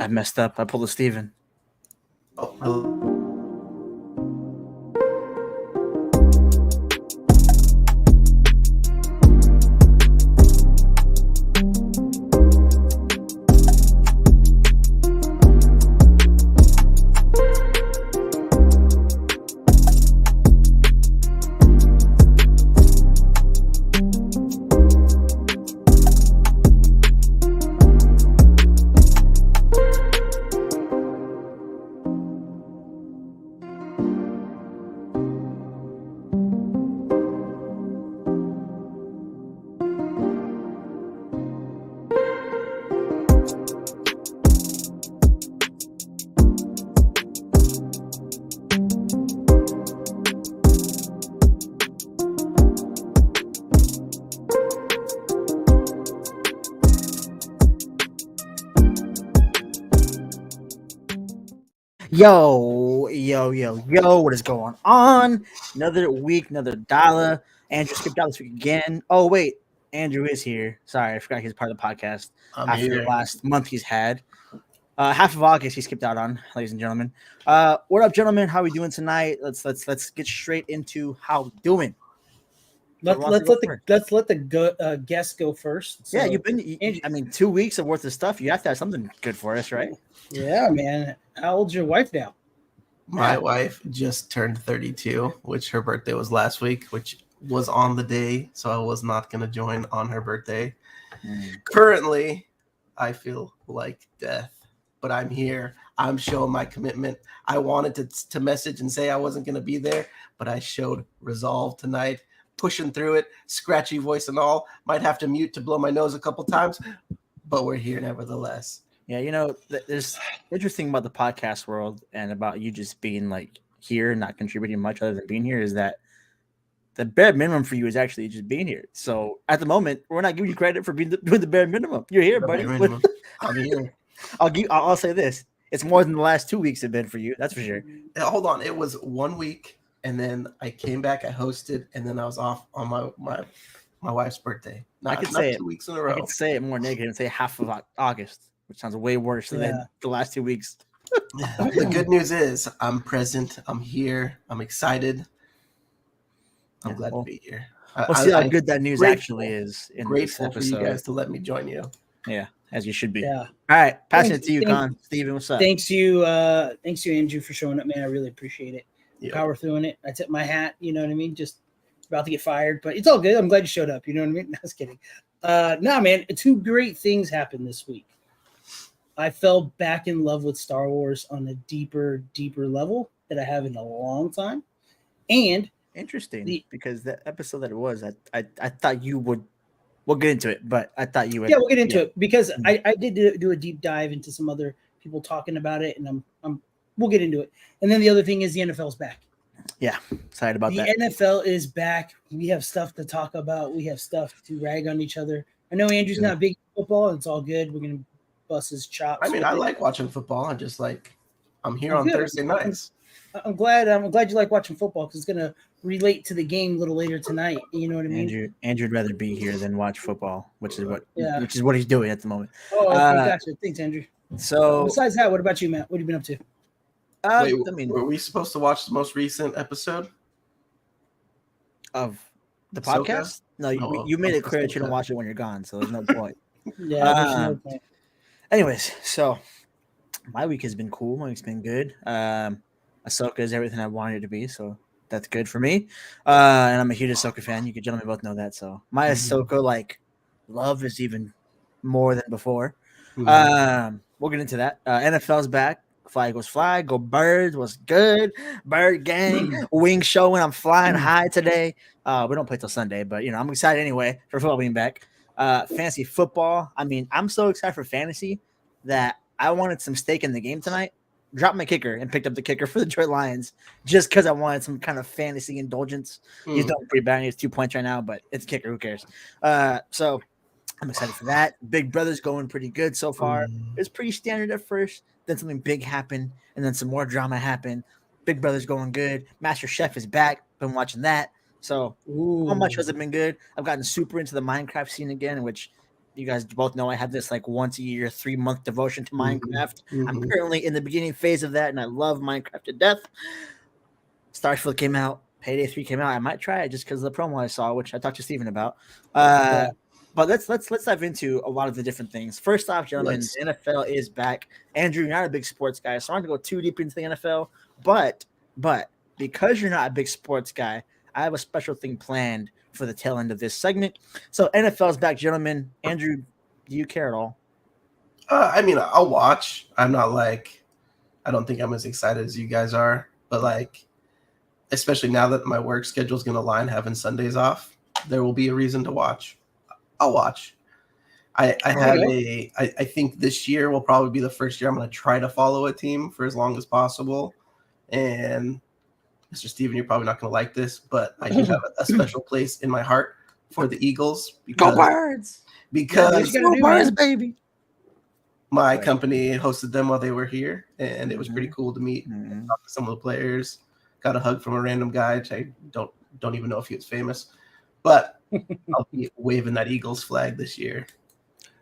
I messed up. I pulled a Steven. Oh, Yo, what is going on? Another week, another dollar. Andrew skipped out this week again. Oh, wait. Andrew is here. Sorry, I forgot he's part of the podcast I'm after the here. last month he's had. Half of August he skipped out on, ladies and gentlemen. What up, gentlemen? How we doing tonight? Let's get straight into how we doing. Let's let the guest go first. So, Yeah, you've been. I mean, 2 weeks of worth of stuff. You have to have something good for us, right? Yeah, man. How old's your wife now? My wife just turned 32, which her birthday was last week, which was on the day, so I was not going to join on her birthday. Currently, I feel like death, but I'm here. I'm showing my commitment. I wanted to message and say I wasn't going to be there, but I showed resolve tonight, pushing through it, scratchy voice and all. Might have to mute to blow my nose a couple times, but we're here nevertheless. Yeah, you know, there's interesting about the podcast world and about you just being like here and not contributing much other than being here is that the bare minimum for you is actually just being here. So at the moment, we're not giving you credit for doing the bare minimum. You're here, buddy. I'm here. I'll say this: it's more than the last 2 weeks have been for you. That's for sure. Hold on, it was 1 week, and then I came back, I hosted, and then I was off on my wife's birthday. I could say 2 weeks in a row. I could say it more negative and say half of August, which sounds way worse than the last 2 weeks. The good news is I'm present. I'm here. I'm excited. I'm glad to be here. We'll see how good that news actually is in this grateful episode. for you guys to let me join you. Yeah, as you should be. Yeah. All right, passing it to you, Con. Steven, what's up? Thanks you, Andrew, for showing up, man. I really appreciate it. Yeah. Power through it. I tip my hat. You know what I mean? Just about to get fired, but it's all good. I'm glad you showed up. You know what I mean? No, I was kidding. No, man. 2 great things happened this week. I fell back in love with Star Wars on a deeper level that I have in a long time. And interesting, because that episode that it was, I thought you would. We'll get into it, but I thought you would. Yeah, we'll get into it because I did do a deep dive into some other people talking about it, and we'll get into it. And then the other thing is the NFL's back. Yeah, excited about that. The NFL is back. We have stuff to talk about. We have stuff to rag on each other. I know Andrew's not big in football. It's all good. We're gonna bust his chops. I mean, I like watching football. I'm here on Thursday nights. I'm glad you like watching football because it's gonna relate to the game a little later tonight. You know what I mean? Andrew'd rather be here than watch football, which is what he's doing at the moment. Oh, gotcha. Thanks, Andrew. So besides that, what about you, Matt? What have you been up to? Wait, were we supposed to watch the most recent episode of the podcast? No, you made it clear that you don't watch it when you're gone, so there's no point. Yeah. No point. Anyways, so my week has been cool. My week's been good. Ahsoka is everything I wanted it to be, so that's good for me. And I'm a huge Ahsoka fan. You gentlemen both know that. So my Ahsoka love is even more than before. We'll get into that. NFL's back. Fly goes fly. Go Birds. What's good? Bird gang. Wing showing. I'm flying high today. We don't play till Sunday, but I'm excited anyway for football being back. Fantasy football. I mean, I'm so excited for fantasy that I wanted some stake in the game tonight. Dropped my kicker and picked up the kicker for the Detroit Lions just because I wanted some kind of fantasy indulgence. He's doing pretty bad. He has 2 points right now, but it's kicker. Who cares? So I'm excited for that. Big Brother's going pretty good so far. It's pretty standard at first. Then something big happened, and then some more drama happened. Big Brother's going good. Master Chef is back. Been watching that. So how much has it been good? I've gotten super into the Minecraft scene again, which you guys both know I have this like once a year 3-month devotion to Minecraft. I'm currently in the beginning phase of that, and I love Minecraft to death. Starfield came out, Payday 3 came out. I might try it just because of the promo I saw, which I talked to Steven about. But let's dive into a lot of the different things. First off, gentlemen, the NFL is back. Andrew, you're not a big sports guy, so I'm not going to go too deep into the NFL. But because you're not a big sports guy, I have a special thing planned for the tail end of this segment. So NFL is back, gentlemen. Andrew, do you care at all? I mean, I'll watch. I'm not like, I don't think I'm as excited as you guys are, but like, especially now that my work schedule is going to align having Sundays off, there will be a reason to watch. I'll watch. I think this year will probably be the first year I'm going to try to follow a team for as long as possible. And Mr. Steven, you're probably not going to like this, but I do have a special place in my heart for the Eagles. Go Birds! Because go Birds, baby! My company hosted them while they were here, and it was pretty cool to meet and talk to some of the players. Got a hug from a random guy, which I don't even know if he was famous, but I'll be waving that Eagles flag this year.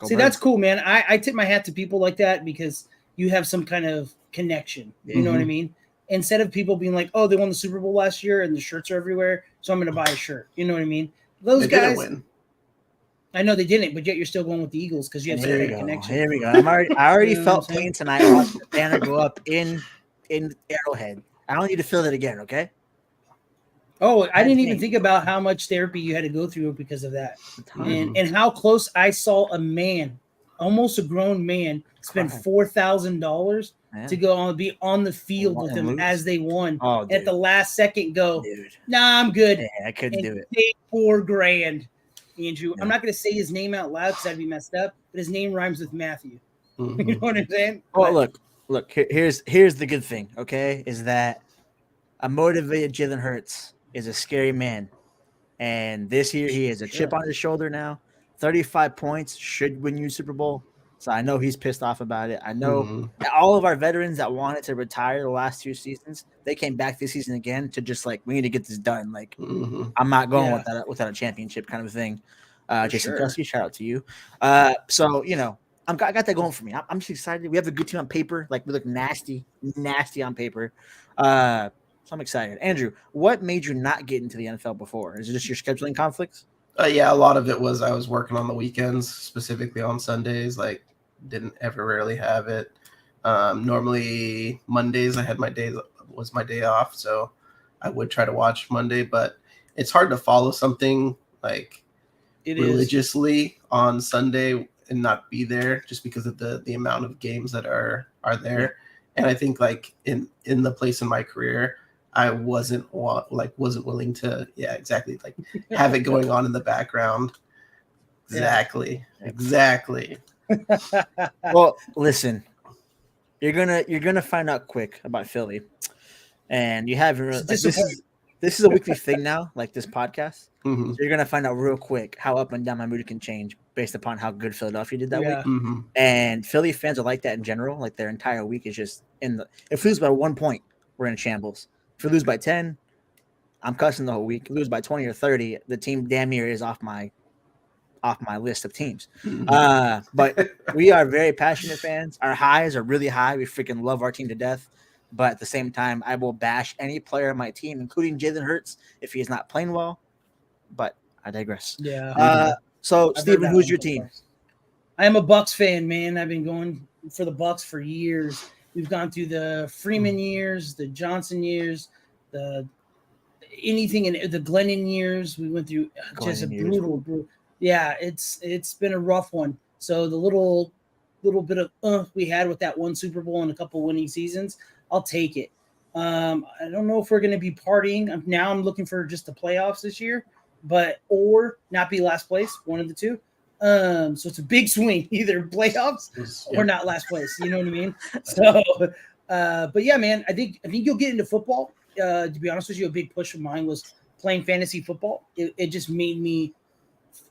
See, that's cool, man. I tip my hat to people like that because you have some kind of connection. You know what I mean? Instead of people being like, oh, they won the Super Bowl last year and the shirts are everywhere, so I'm going to buy a shirt. You know what I mean? Those They guys didn't win. I know they didn't, but yet you're still going with the Eagles because you have some kind of connection. Here we go. I already felt pain tonight watching the banner go up in Arrowhead. I don't need to feel that again, okay? Oh, I didn't even think about how much therapy you had to go through because of that. And how close I saw a man, almost a grown man, spend $4,000 to go on be on the field with them as they won. At the last second go, nah, I'm good. Yeah, I couldn't do it. Pay $4,000. Andrew, I'm not going to say his name out loud because I'd be messed up, but his name rhymes with Matthew. You know what I'm saying? Well, look. Here's the good thing. Okay, is that a motivated Jalen Hurts is a scary man, and this year he has a chip on his shoulder now. 35 points should win you Super Bowl. So I know he's pissed off about it. I know all of our veterans that wanted to retire the last 2 seasons, they came back this season again to just like, we need to get this done. Like, I'm not going without a championship kind of thing. Jason Kelsey, shout out to you. So, you know, I got that going for me. I'm just excited. We have a good team on paper. Like, we look nasty on paper. So I'm excited. Andrew, what made you not get into the NFL before? Is it just your scheduling conflicts? Yeah, a lot of it was I was working on the weekends, specifically on Sundays. Like, didn't ever rarely have it. Normally Mondays was my day off, so I would try to watch Monday, but it's hard to follow something like religiously on Sunday and not be there just because of the amount of games that are there. And I think like in the place in my career, I wasn't willing to like have it going on in the background. Exactly. Well, listen, you're gonna find out quick about Philly, and you haven't really. This is a weekly thing now, like this podcast. So you're gonna find out real quick how up and down my mood can change based upon how good Philadelphia did that week. And Philly fans are like that in general. Like their entire week is just if we lose by 1 point, we're in shambles. If we lose by 10, I'm cussing the whole week. If we lose by 20 or 30, the team damn near is off my list of teams. But we are very passionate fans. Our highs are really high. We freaking love our team to death. But at the same time, I will bash any player on my team, including Jalen Hurts, if he is not playing well. But I digress. So, Steven, who's your team? I am a Bucks fan, man. I've been going for the Bucks for years. We've gone through the Freeman years, the Johnson years, the Glennon years. We went through just a brutal. Yeah, it's been a rough one. So the little bit of we had with that one Super Bowl and a couple winning seasons, I'll take it. I don't know if we're going to be partying. Now I'm looking for just the playoffs this year, or not be last place, one of the two. So it's a big swing, either playoffs or not last place. You know what I mean? So, but yeah, man, I think you'll get into football. To be honest with you, a big push of mine was playing fantasy football. It just made me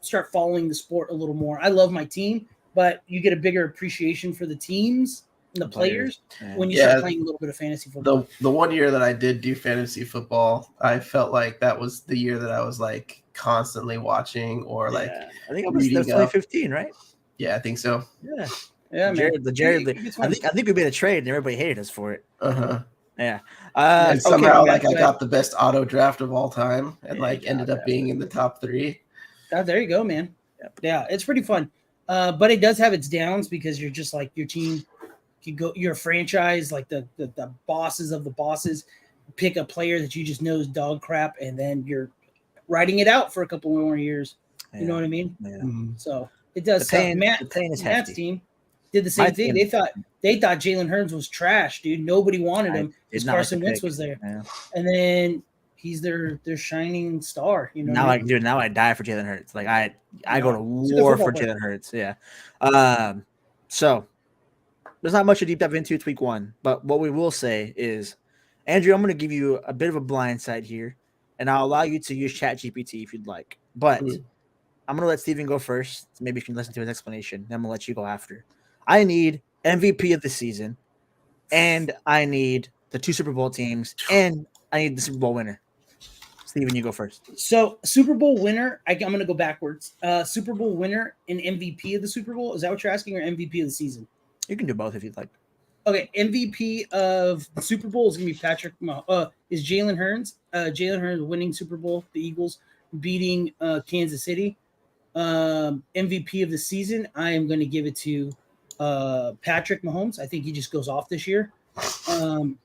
start following the sport a little more. I love my team, but you get a bigger appreciation for the teams and the players when you start playing a little bit of fantasy football. The 1 year that I did do fantasy football, I felt like that was the year that I was like constantly watching or like I think it was 2015, right? Yeah, I think so. Yeah. Yeah, Jared, man. I think we made a trade and everybody hated us for it. Uh-huh. Yeah. And somehow, man, I got the best auto draft of all time, and Yeah, ended up being in the top 3. Oh, there you go, man. Yep. Yeah, it's pretty fun. But it does have its downs because you're just like your team can go, your franchise, like the bosses of the bosses, pick a player that you just know is dog crap, and then you're riding it out for a couple more years. You know what I mean? Yeah. So it does. The pain is Matt's hefty. team did the same thing. They thought Jalen Hurts was trash, dude. Nobody wanted him because Carson Wentz was there, and then he's their shining star. You know. Now I die for Jalen Hurts. Like I go to war for Jalen Hurts. Yeah. So there's not much to deep dive into. It's week 1, but what we will say is, Andrew, I'm going to give you a bit of a blind side here, and I'll allow you to use ChatGPT if you'd like. But I'm going to let Steven go first. So maybe you can listen to his explanation. Then I'm going to let you go after. I need MVP of the season, and I need the 2 Super Bowl teams, and I need the Super Bowl winner. Steven, you go first. So Super Bowl winner, I'm going to go backwards. Super Bowl winner and MVP of the Super Bowl. Is that what you're asking, or MVP of the season? You can do both if you'd like. Okay, MVP of the Super Bowl is going to be is Jalen Hurts. Jalen Hurts winning Super Bowl, the Eagles beating Kansas City. MVP of the season, I am going to give it to Patrick Mahomes. I think he just goes off this year. And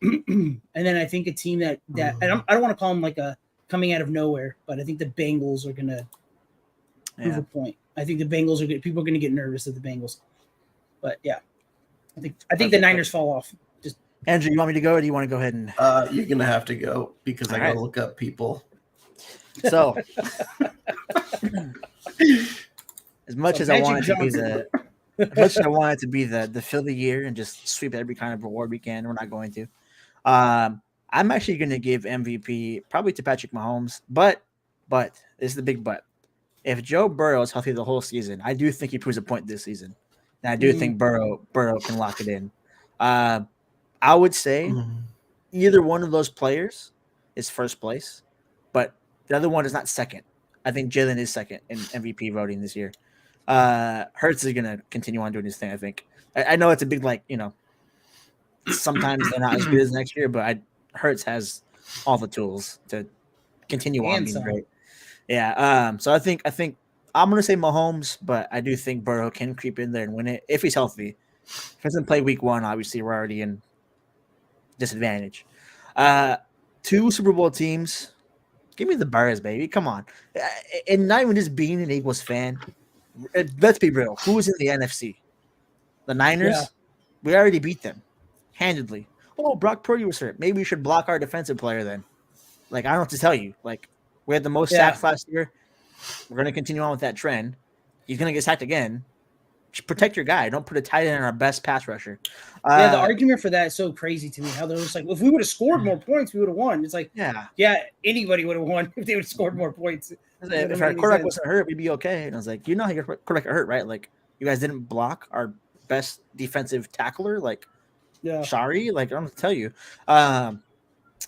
then I think a team that I don't want to call them like a coming out of nowhere, but I think the Bengals are going to prove a point. I think the Bengals people are going to get nervous at the Bengals. But yeah. I think the Niners fall off. Just Andrew, you want me to go, or do you want to go ahead and? You're gonna have to go because I gotta look up people. So, as much as I wanted to be the fill of the year and just sweep every kind of reward we can, we're not going to. I'm actually going to give MVP probably to Patrick Mahomes, but this is the big but. If Joe Burrow is healthy the whole season, I do think he proves a point this season. And I do think Burrow can lock it in. I would say either one of those players is first place, but the other one is not second. I think Jalen is second in MVP voting this year. Hurts is going to continue on doing his thing, I think. I know it's a big, sometimes they're not as good as next year, but Hurts has all the tools to continue on being great. Yeah. So I think I'm going to say Mahomes, but I do think Burrow can creep in there and win it if he's healthy. If he doesn't play week 1, obviously we're already in disadvantage. 2 Super Bowl teams. Give me the Bears, baby. Come on. And not even just being an Eagles fan. Let's be real. Who's in the NFC? The Niners? Yeah. We already beat them. Handedly. Oh, Brock Purdy was hurt. Maybe we should block our defensive player then. I don't know what to tell you. We had the most sacks last year. We're going to continue on with that trend. He's going to get sacked again. Just protect your guy. Don't put a tight end in our best pass rusher. The argument for that is so crazy to me. How they're just if we would have scored more points, we would have won. It's anybody would have won if they would have scored more points. If our quarterback wasn't hurt, we'd be okay. And I was like, how your quarterback got hurt, right? You guys didn't block our best defensive tackler. Sorry. I don't know what to tell you.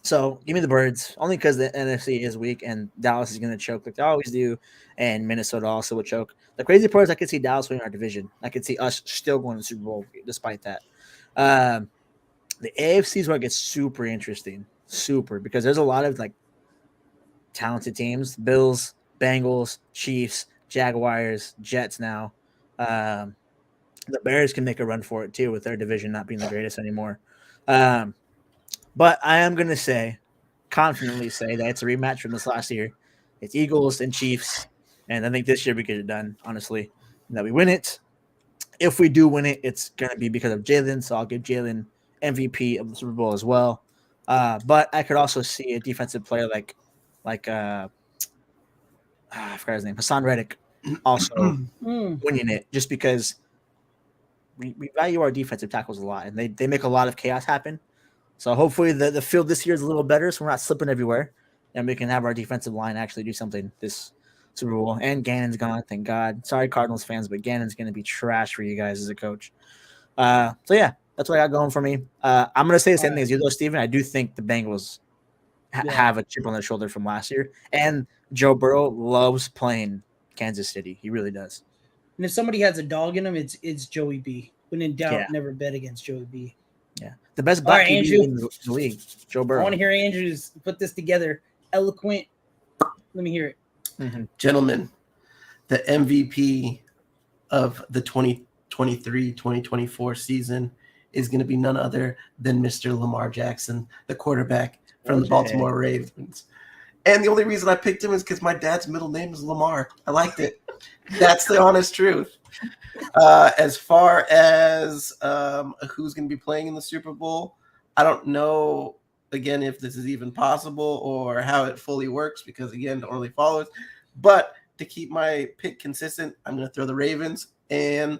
So give me the Birds, only because the NFC is weak and Dallas is going to choke like they always do, and Minnesota also would choke. The crazy part is I could see Dallas winning our division. I could see us still going to the Super Bowl despite that. The AFC is where it gets super interesting, because there's a lot of talented teams: Bills, Bengals, Chiefs, Jaguars, Jets. Now, the Bears can make a run for it too with their division not being the greatest anymore. But I am going to confidently say that it's a rematch from this last year. It's Eagles and Chiefs. And I think this year we get it done, honestly, that we win it. If we do win it, it's going to be because of Jalen. So I'll give Jalen MVP of the Super Bowl as well. But I could also see a defensive player I forgot his name, Hassan Reddick, also winning it just because we value our defensive tackles a lot. And they make a lot of chaos happen. So hopefully the field this year is a little better, so we're not slipping everywhere, and we can have our defensive line actually do something this Super Bowl. And Gannon's gone, thank God. Sorry, Cardinals fans, but Gannon's going to be trash for you guys as a coach. So yeah, that's what I got going for me. I'm going to say the same thing as you, though, Steven. I do think the Bengals have a chip on their shoulder from last year, and Joe Burrow loves playing Kansas City. He really does. And if somebody has a dog in them, it's Joey B. When in doubt, Yeah. never bet against Joey B. Yeah, the best All black right, QB Andrew. in the league, Joe I Burrow. want to hear Andrew's put this together. Eloquent. Let me hear it. Mm-hmm. Gentlemen, the MVP of the 2023-2024 season is going to be none other than Mr. Lamar Jackson, the quarterback from the Baltimore Ravens. And the only reason I picked him is because my dad's middle name is Lamar. I liked it. That's the honest truth. As far as who's going to be playing in the Super Bowl, I don't know, again, if this is even possible or how it fully works because, again, don't really follow it. But to keep my pick consistent, I'm going to throw the Ravens and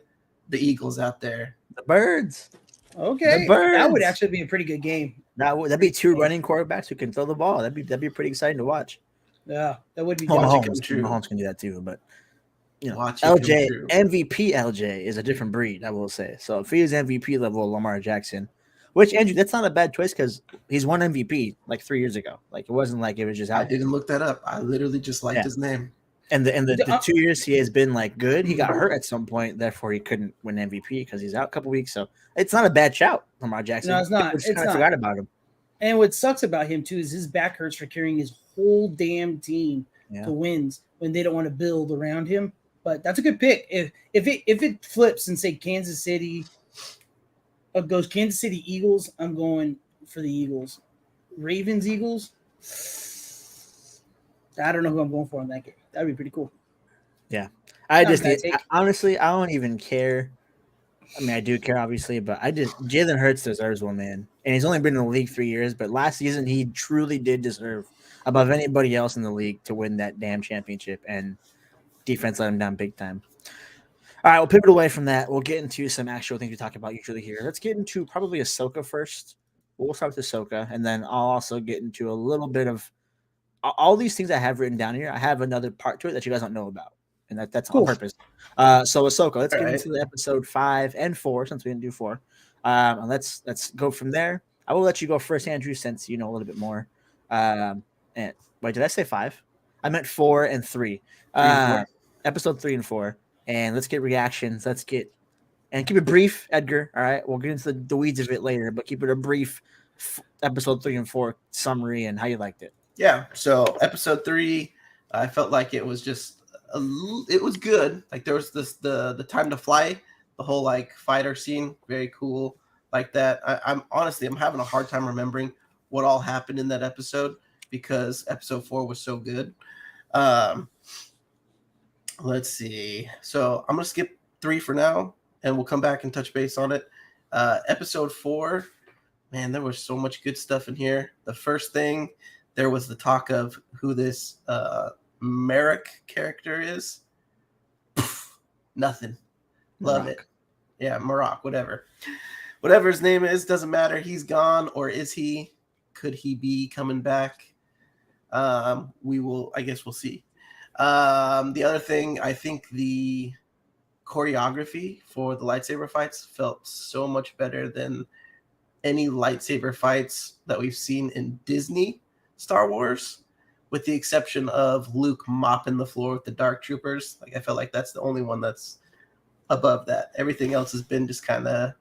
the Eagles out there. The Birds. Okay, The Birds. that would actually be a pretty good game. That'd be two running quarterbacks who can throw the ball. That'd be pretty exciting to watch. Yeah, that would be. Oh, Watch it come true. Mahomes can do that too, but you know, Watch it come LJ true. MVP LJ is a different breed, I will say. So if he is MVP level Lamar Jackson, which Andrew, that's not a bad choice because he's won MVP like 3 years ago. Like it wasn't like it was just out. I didn't look that up. I literally just liked his name. And the 2 years he has been like good. He got hurt at some point, therefore he couldn't win MVP because he's out a couple weeks. So it's not a bad shout, Lamar Jackson. No, it's not. We just kind of forgot about him. And what sucks about him too is his back hurts for carrying his whole damn team to wins when they don't want to build around him. But that's a good pick. If it flips and say Kansas City goes Kansas City Eagles, I'm going for the Eagles. Ravens Eagles. I don't know who I'm going for in that game. That'd be pretty cool. Yeah, honestly, I don't even care. I mean, I do care, obviously, but Jalen Hurts deserves one, man. And he's only been in the league 3 years, but last season he truly did deserve above anybody else in the league to win that damn championship. And defense let him down big time. All right, we'll pivot away from that. We'll get into some actual things we talk about usually here. Let's get into probably Ahsoka first. We'll start with Ahsoka, and then I'll also get into a little bit of all these things I have written down here. I have another part to it that you guys don't know about, and that's cool. On purpose. So Ahsoka, let's get into the episode 5 and 4 since we didn't do 4. And let's go from there. I will let you go first, Andrew, since you know a little bit more. And wait, did I say 5? I meant 4 and 3. Episode 3 and 4. And let's get reactions. Keep it brief, Edgar. All right, we'll get into the weeds of it later, but keep it a brief episode 3 and 4 summary and how you liked it. Yeah. So episode 3, I felt like it was just it was good. Like there was the time to fly, the whole like fighter scene, very cool. Like that. I'm having a hard time remembering what all happened in that episode because episode 4 was so good. Let's see. So I'm gonna skip 3 for now, and we'll come back and touch base on it. Episode 4, man, there was so much good stuff in here. The first thing, there was the talk of who this Merrick character is. Nothing. Love it. Yeah, Marok, whatever. Whatever his name is, doesn't matter. He's gone, or is he? Could he be coming back? I guess we'll see. The other thing, I think the choreography for the lightsaber fights felt so much better than any lightsaber fights that we've seen in Disney Star Wars, with the exception of Luke mopping the floor with the Dark Troopers. Like I felt like that's the only one that's above that. Everything else has been just kind of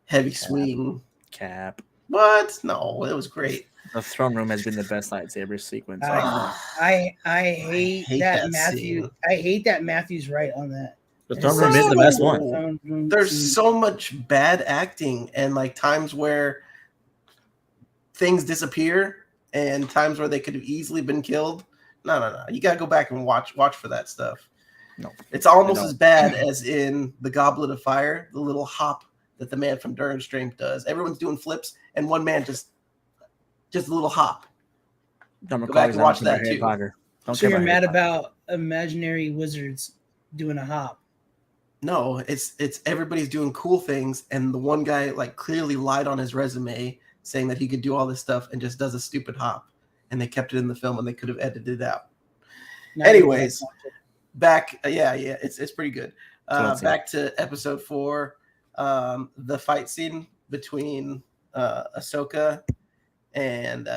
heavy swing. Cap. What? No, it was great. The throne room has been the best lightsaber sequence. I hate that Matthew. Scene. I hate that Matthew's right on that. The throne room is the best one. There's so much bad acting and like times where things disappear and times where they could have easily been killed. No. You gotta go back and watch for that stuff. No, it's almost as bad as in the Goblet of Fire, the little hop that the man from Durham does. Everyone's doing flips, and one man just a little hop. Go back and watch that too. So you're mad about imaginary wizards doing a hop? No, it's everybody's doing cool things, and the one guy like clearly lied on his resume saying that he could do all this stuff and just does a stupid hop, and they kept it in the film and they could have edited it out. Anyways, back, it's pretty good. Back to episode 4, the fight scene between Ahsoka and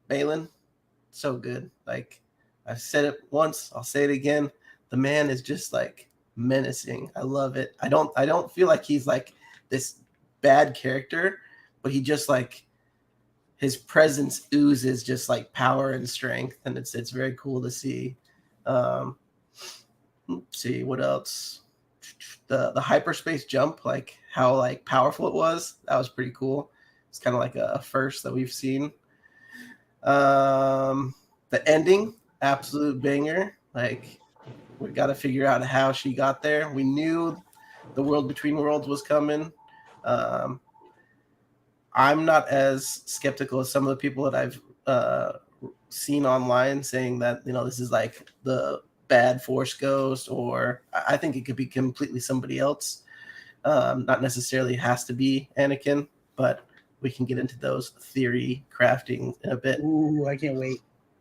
Balin, so good. Like I've said it once, I'll say it again. The man is just like menacing. I love it. I don't feel like he's like this bad character, but he just like his presence oozes just like power and strength, and it's very cool to see. Let's see what else. The hyperspace jump, like how like powerful it was, that was pretty cool. It's kind of like a first that we've seen. The ending, absolute banger. Like we got to figure out how she got there. We knew the World Between Worlds was coming. I'm not as skeptical as some of the people that I've seen online saying that, you know, this is like the bad Force Ghost, or I think it could be completely somebody else. Not necessarily has to be Anakin, but we can get into those theory crafting in a bit. Ooh, I can't wait.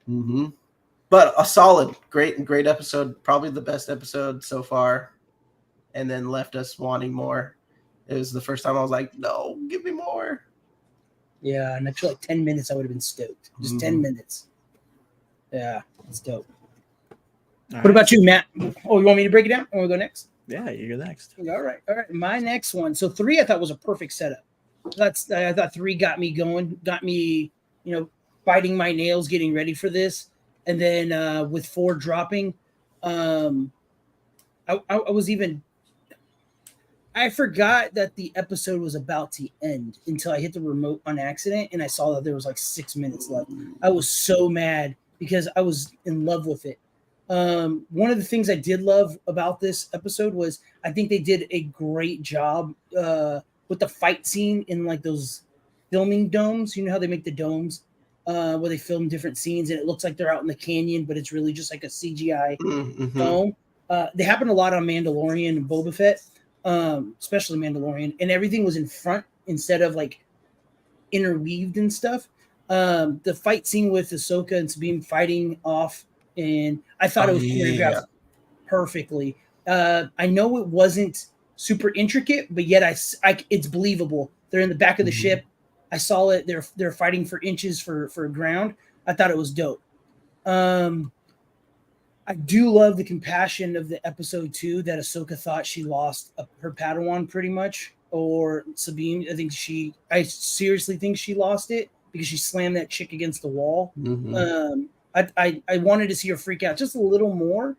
Mm-hmm. But a solid, great episode, probably the best episode so far, and then left us wanting more. It was the first time I was like, no, give me more. Yeah, and after like 10 minutes, I would have been stoked. Just 10 minutes. Yeah, it's dope. What about you, Matt? Oh, you want me to break it down? Or we'll go next? Yeah, you go next. All right. My next one. So 3, I thought was a perfect setup. I thought 3 got me going, got me, you know, biting my nails, getting ready for this, and then with 4 dropping, I was even. I forgot that the episode was about to end until I hit the remote on accident, and I saw that there was like 6 minutes left. I was so mad because I was in love with it. One of the things I did love about this episode was I think they did a great job with the fight scene in like those filming domes. You know how they make the domes where they film different scenes and it looks like they're out in the canyon, but it's really just like a CGI dome. They happen a lot on Mandalorian and Boba Fett, especially Mandalorian, and everything was in front instead of like interweaved and stuff. The fight scene with Ahsoka and Sabine fighting off, and I thought it was choreographed perfectly. I know it wasn't super intricate, but yet it's believable. They're in the back of the ship. I saw it. They're fighting for inches for ground. I thought it was dope. I do love the compassion of the episode 2 that Ahsoka thought she lost her Padawan pretty much, or Sabine. I seriously think she lost it because she slammed that chick against the wall. I wanted to see her freak out just a little more,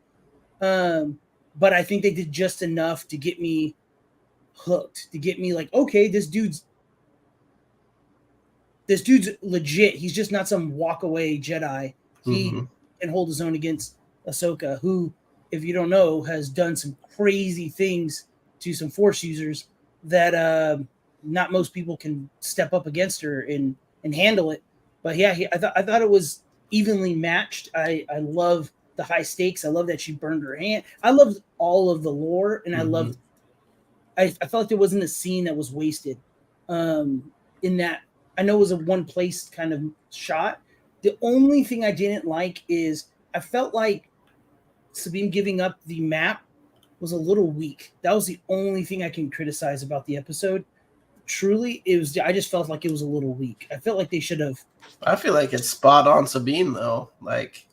but I think they did just enough to get me hooked, to get me like, okay, this dude's legit. He's just not some walk away Jedi. He can hold his own against Ahsoka, who, if you don't know, has done some crazy things to some Force users that not most people can step up against her and handle it. But yeah, I thought it was evenly matched. I love the high stakes. I love that she burned her hand. I loved all of the lore, and I felt like there wasn't a scene that was wasted. In that, I know it was a one place kind of shot. The only thing I didn't like is I felt like Sabine giving up the map was a little weak. That was the only thing I can criticize about the episode. Truly, I just felt like it was a little weak. I felt like they should have. I feel like it's spot on Sabine though. Like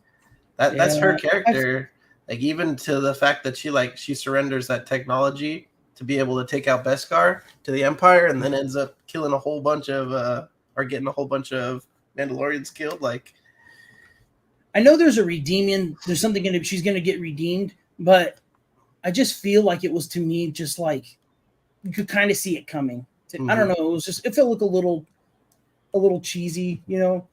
that's her character. Like even to the fact that she surrenders that technology to be able to take out Beskar to the Empire, and then ends up killing a whole bunch of or getting a whole bunch of Mandalorians killed. Like, I know there's something she's gonna get redeemed, but I just feel like it was, to me, just like you could kind of see it coming. I don't know. It felt like a little cheesy, you know.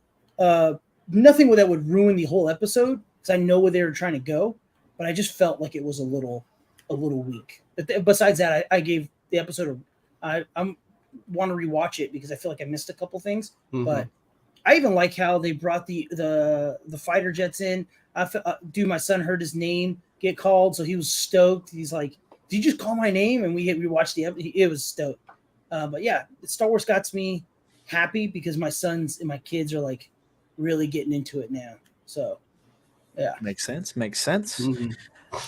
Nothing that would ruin the whole episode because I know where they were trying to go, but I just felt like it was a little weak. But besides that, I gave the episode I want to rewatch it because I feel like I missed a couple things. But I even like how they brought the fighter jets in. My son heard his name get called, so he was stoked. He's like, "Did you just call my name?" And we watched the episode. It was stoked. But yeah, Star Wars got me happy because my sons and my kids are like really getting into it now. So yeah, makes sense.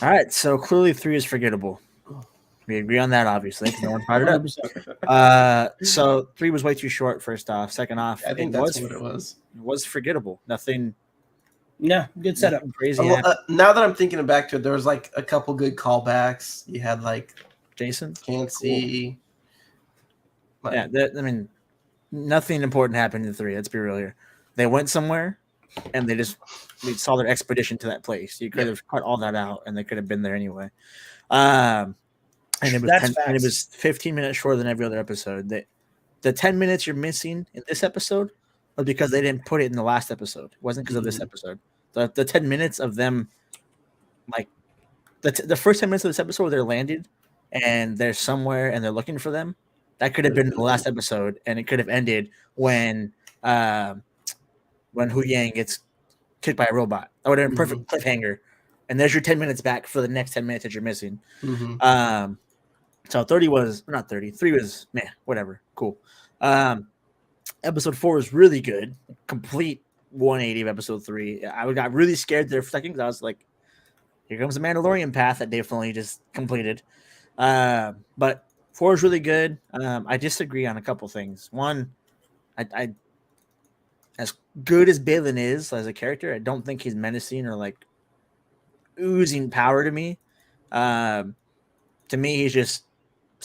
All right, so clearly 3 is forgettable. We agree on that, obviously. No one brought it up. So 3 was way too short. First off, second off, I think that's what it was. It was forgettable. Nothing No, good setup. Nothing crazy. Well, happened. now that I'm thinking back to it, there was like a couple good callbacks. You had like Jason can't see. Like, Yeah, I mean, nothing important happened in 3. Let's be real here. They went somewhere, and we saw their expedition to that place. You could have cut all that out, and they could have been there anyway. And it was That's and it facts. was 15 minutes shorter than every other episode. The 10 minutes you're missing in this episode was because they didn't put it in the last episode. It wasn't because of this episode. The 10 minutes of them, like the first 10 minutes of this episode where they're landed and they're somewhere and they're looking for them, that could have been the last episode, and it could have ended when Hu Yang gets kicked by a robot. That would have been a perfect cliffhanger. And there's your 10 minutes back for the next 10 minutes that you're missing. So 30 was not 30. 3 was whatever. Cool. Episode 4 was really good. Complete 180 of episode 3. I got really scared there for a second because I was like, here comes the Mandalorian path that definitely just completed. But 4 is really good. I disagree on a couple things. One, I as good as Balin is as a character, I don't think he's menacing or like oozing power to me. To me, he's just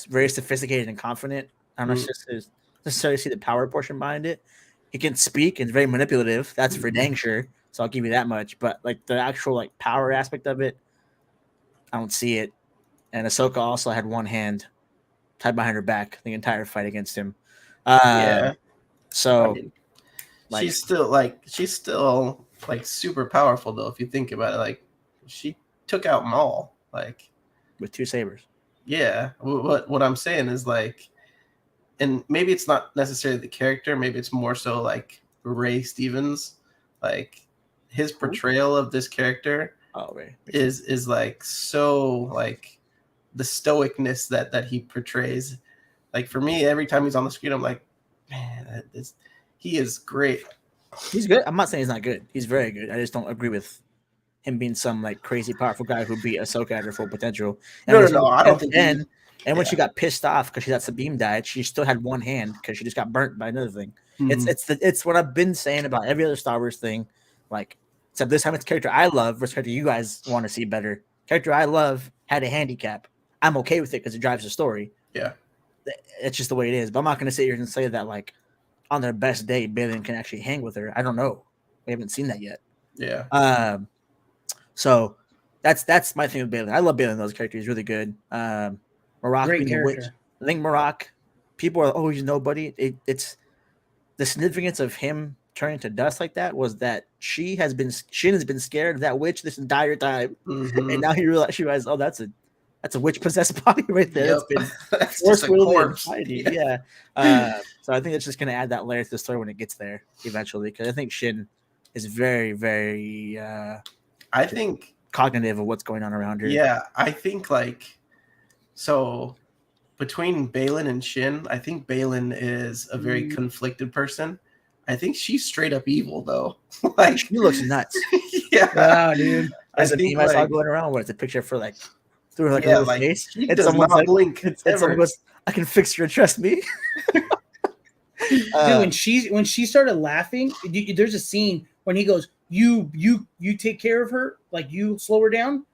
very sophisticated and confident. I don't necessarily see the power portion behind it. He can speak and is very manipulative. That's for dang sure. So I'll give you that much. But like the actual like power aspect of it, I don't see it. And Ahsoka also had one hand tied behind her back the entire fight against him. So I mean, she's still super powerful though. If you think about it, like she took out Maul like with 2 sabers. Yeah, what I'm saying is like, and maybe it's not necessarily the character. Maybe it's more so like Ray Stevens, like his portrayal of this character is like so like the stoicness that he portrays. Like for me, every time he's on the screen, I'm like, man, he is great. He's good. I'm not saying he's not good. He's very good. I just don't agree with him being some like crazy powerful guy who beat Ahsoka at her full potential. And No, I don't think. When she got pissed off because she got Sabine died, she still had one hand because she just got burnt by another thing. It's what I've been saying about every other Star Wars thing. Like, except this time it's character I love versus character you guys want to see better. Character I love had a handicap. I'm okay with it because it drives the story. Yeah, it's just the way it is. But I'm not going to sit here and say that like on their best day, Balin can actually hang with her. I don't know. We haven't seen that yet. Yeah. So that's my thing with Balin. I love Balin. Those characters. He's really good. Marok Great being the witch. character. I think Marok. People are he's nobody. It's the significance of him turning to dust like that was that Shin has been scared of that witch this entire time, and now he realized, oh, that's a witch possessed body right there. Yep. That's just a corpse. Yeah. So I think it's just going to add that layer to the story when it gets there eventually, because I think Shin is very, very. I think cognitive of what's going on around her. Yeah, I think like so between Balin and Shin, I think Balin is a very conflicted person. I think she's straight up evil though. Like she looks nuts. Yeah, wow, dude. There's a meme I saw going around where it's a picture for like through her like a little face. It's someone's like blink. Someone goes, I can fix your trust me. Dude, when she started laughing, there's a scene when he goes, you take care of her, like you slow her down,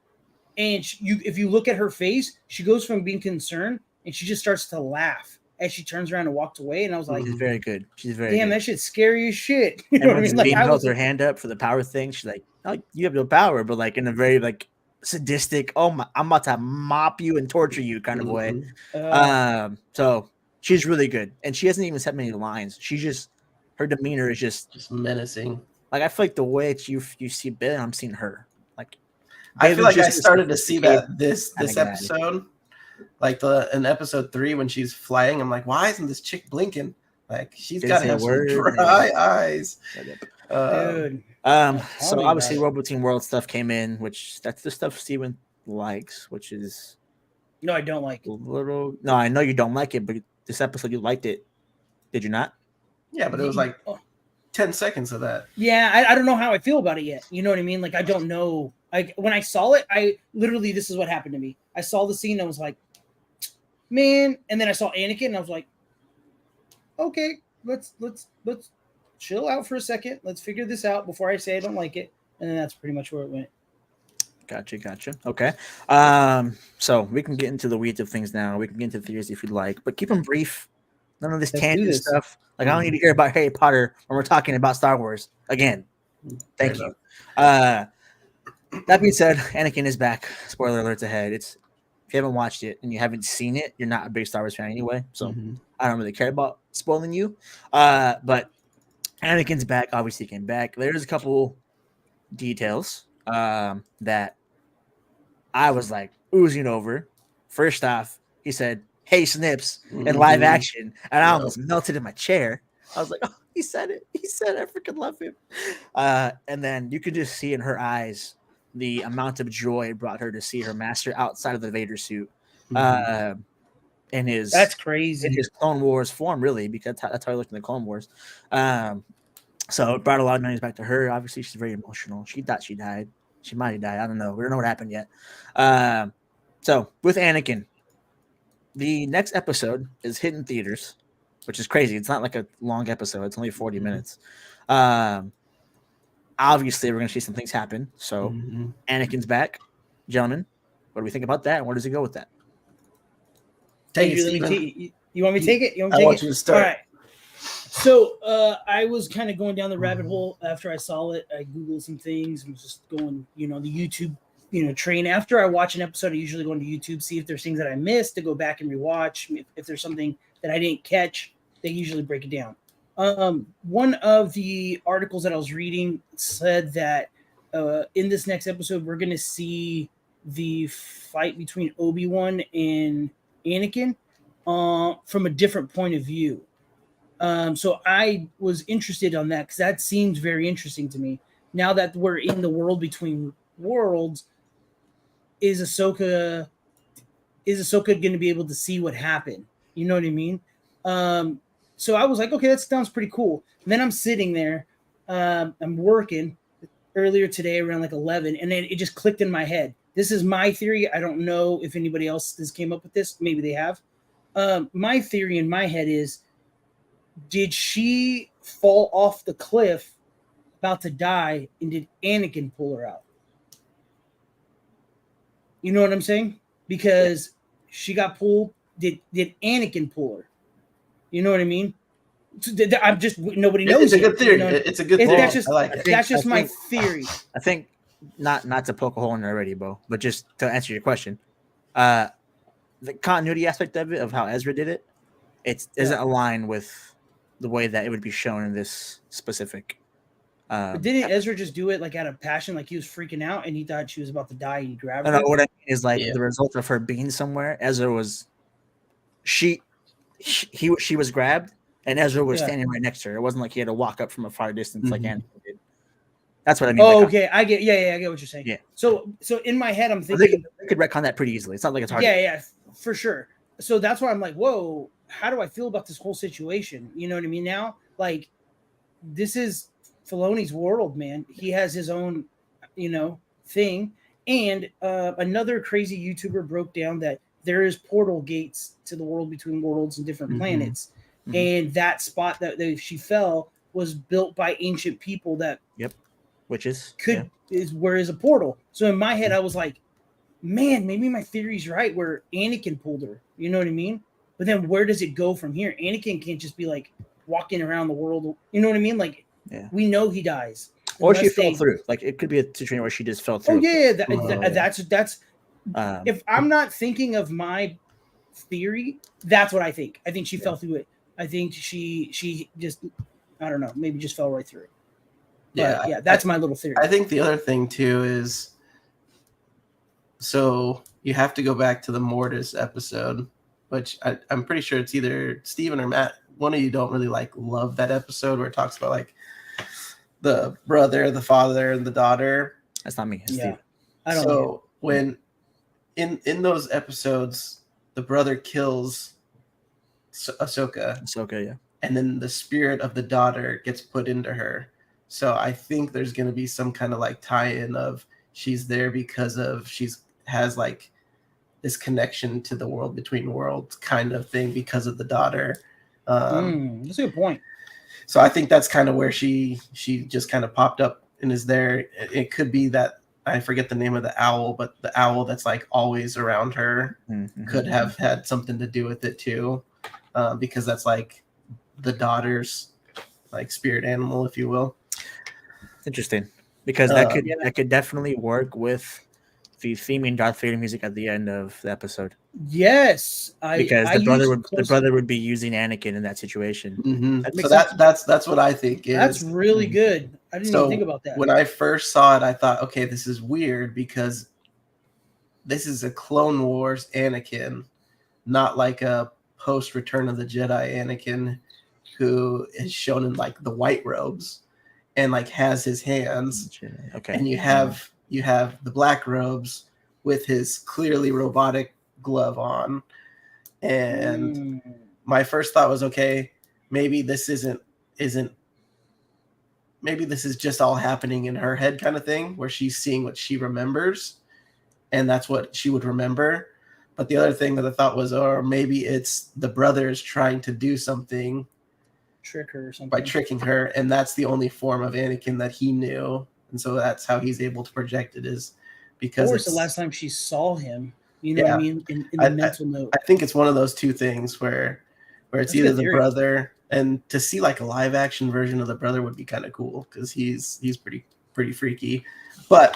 and if you look at her face, she goes from being concerned and she just starts to laugh as she turns around and walks away. And I was like, she's very good. She's very damn, good. That shit's scary as shit. You know what I mean? Like, held her hand up for the power thing. She's like, oh, you have no power, but like in a very like sadistic, oh my, I'm about to mop you and torture you kind of way. So she's really good, and she hasn't even said many lines. Her demeanor is just menacing. Like I feel like the way you see Balin, I'm seeing her. Like I feel like I started to see that this episode, like in episode 3 when she's flying. I'm like, why isn't this chick blinking? Like she's got to have some dry eyes. Dude. So obviously World Between Worlds stuff came in, which that's the stuff Steven likes, which is no, I don't like a little. No, I know you don't like it, but this episode you liked it. Did you not? Yeah, but it was like 10 seconds of that. Yeah, I don't know how I feel about it yet. You know what I mean? Like I don't know. Like when I saw it, I literally this is what happened to me. I saw the scene, and I was like, man, and then I saw Anakin, and I was like, okay, let's chill out for a second. Let's figure this out before I say I don't like it. and that's pretty much where it went. Gotcha. Okay. So we can get into the weeds of things now. We can get into theories if you'd like, but keep them brief. None of this Let's do tangent this. stuff. Like I don't need to hear about Harry Potter when we're talking about Star Wars again. Thank Fair you. That being said, Anakin is back. Spoiler alerts ahead. If you haven't watched it and you haven't seen it, you're not a big Star Wars fan anyway. So I don't really care about spoiling you. But Anakin's back. Obviously, came back. There's a couple details that I was like oozing over. First off, he said, "Hey, Snips," in live action, and I almost melted in my chair. I was like, "Oh, he said it. He said it. I freaking love him." And then you could just see in her eyes the amount of joy it brought her to see her master outside of the Vader suit. In his That's crazy. In his Clone Wars form, really, because that's how he looked in the Clone Wars. So it brought a lot of memories back to her. Obviously, she's very emotional. She thought she died. She might have died. I don't know. We don't know what happened yet. So with Anakin, the next episode is hidden theaters, which is crazy. It's not like a long episode. It's only 40 minutes. Obviously, we're going to see some things happen. So Anakin's back. Gentlemen, what do we think about that? And where does he go with that? Take Andrew, it, you want me to take it? I want you to start. All right. So I was kind of going down the rabbit hole after I saw it. I Googled some things and was just going, the YouTube, train. After I watch an episode, I usually go into YouTube, see if there's things that I missed to go back and rewatch. If there's something that I didn't catch, they usually break it down. One of the articles that I was reading said that in this next episode, we're going to see the fight between Obi-Wan and Anakin from a different point of view. So I was interested on that because that seems very interesting to me. Now that we're in the world between worlds, is Ahsoka going to be able to see what happened? You know what I mean? So I was like, okay, that sounds pretty cool. And then I'm sitting there, I'm working earlier today around like 11, and then it just clicked in my head. This is my theory. I don't know if anybody else has came up with this. Maybe they have. My theory in my head is, did she fall off the cliff about to die, and did Anakin pull her out? You know what I'm saying? Because she got pulled. Did Anakin pull her? You know what I mean? I'm just nobody knows. It's a good theory. It's a good theory. That's just, I like it. That's just my theory. I think not to poke a hole in it already, Bo, but just to answer your question, the continuity aspect of it, of how Ezra did it, it doesn't align with the way that it would be shown in this specific. But didn't Ezra just do it like out of passion, like he was freaking out and he thought she was about to die and he grabbed her? No, what I mean is like the result of her being somewhere. Ezra was, she was grabbed, and Ezra was standing right next to her. It wasn't like he had to walk up from a far distance like Anakin did. That's what I mean. Oh, okay, I get. Yeah, I get what you're saying. Yeah. So in my head, I'm thinking they could retcon that pretty easily. It's not like it's hard. Yeah, for sure. So that's why I'm like, whoa, how do I feel about this whole situation? You know what I mean? Now, like, this is Filoni's world, man. He has his own, thing. And another crazy YouTuber broke down that there is portal gates to the world between worlds and different planets. And that spot that she fell was built by ancient people that which is is where is a portal. So in my head, I was like, man, maybe my theory's right where Anakin pulled her. You know what I mean? But then where does it go from here? Anakin can't just be like walking around the world. You know what I mean? Like, we know he dies. Or she fell through. Like, it could be a situation where she just fell through. Oh, yeah. That's if I'm not thinking of my theory, that's what I think. I think she fell through it. I think she just, I don't know, maybe just fell right through it. But, that's my little theory. I think the other thing too is, so you have to go back to the Mortis episode, which I'm pretty sure it's either Steven or Matt. One of you don't really love that episode where it talks about like the brother, the father, and the daughter. That's not me. It's Yeah. Steven. I don't So when in those episodes, the brother kills Ahsoka, yeah. and then the spirit of the daughter gets put into her. So I think there's going to be some kind of like tie-in of she's there because of has like this connection to the world between worlds kind of thing because of the daughter. That's a good point. So I think that's kind of where she just kind of popped up and is there. It could be that I forget the name of the owl, but the owl that's like always around her could have had something to do with it too, because that's like the daughter's like spirit animal, if you will. Interesting, because that could definitely work with the theming Darth Vader music at the end of the episode. Yes, because the brother would be using Anakin in that situation. Mm-hmm. So that's what I think is. That's really good. I didn't even think about that. When I first saw it, I thought, okay, this is weird because this is a Clone Wars Anakin, not like a post Return of the Jedi Anakin who is shown in like the white robes and like has his hands. Okay. And you have the black robes with his clearly robotic glove on. And my first thought was, okay, maybe this isn't maybe this is just all happening in her head kind of thing where she's seeing what she remembers and that's what she would remember. But the other thing that I thought was, or maybe it's the brothers trying to do something, trick her or something by tricking her, and that's the only form of Anakin that he knew, and so that's how he's able to project it, is because it's the last time she saw him. You know what I mean? In the mental note. I think it's one of those two things where it's either the brother, and to see like a live action version of the brother would be kind of cool because he's pretty freaky. But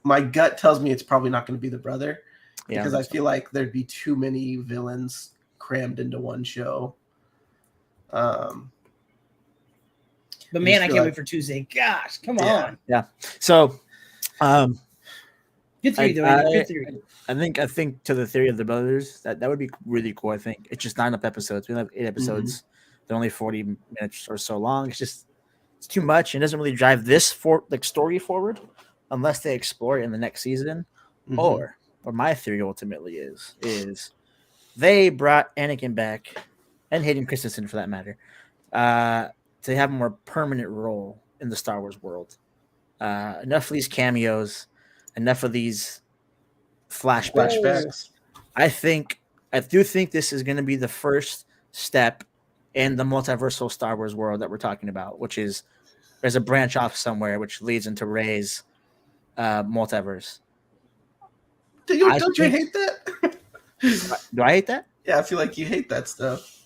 my gut tells me it's probably not going to be the brother because I feel like there'd be too many villains crammed into one show. But man, I can't wait for Tuesday. Gosh, come on. Yeah. So, good theory, though. Good theory. I think to the theory of the brothers, that would be really cool. I think it's just 9 episodes. We have 8 episodes. Mm-hmm. They're only 40 minutes or so long. It's too much. It doesn't really drive this story forward unless they explore it in the next season. Mm-hmm. Or my theory ultimately is they brought Anakin back and Hayden Christensen for that matter to have a more permanent role in the Star Wars world. Enough of these cameos, enough of these flashbacks. I do think this is going to be the first step in the multiversal Star Wars world that we're talking about, which is there's a branch off somewhere which leads into Rey's multiverse. Don't you hate that? Do I hate that? Yeah, I feel like you hate that stuff.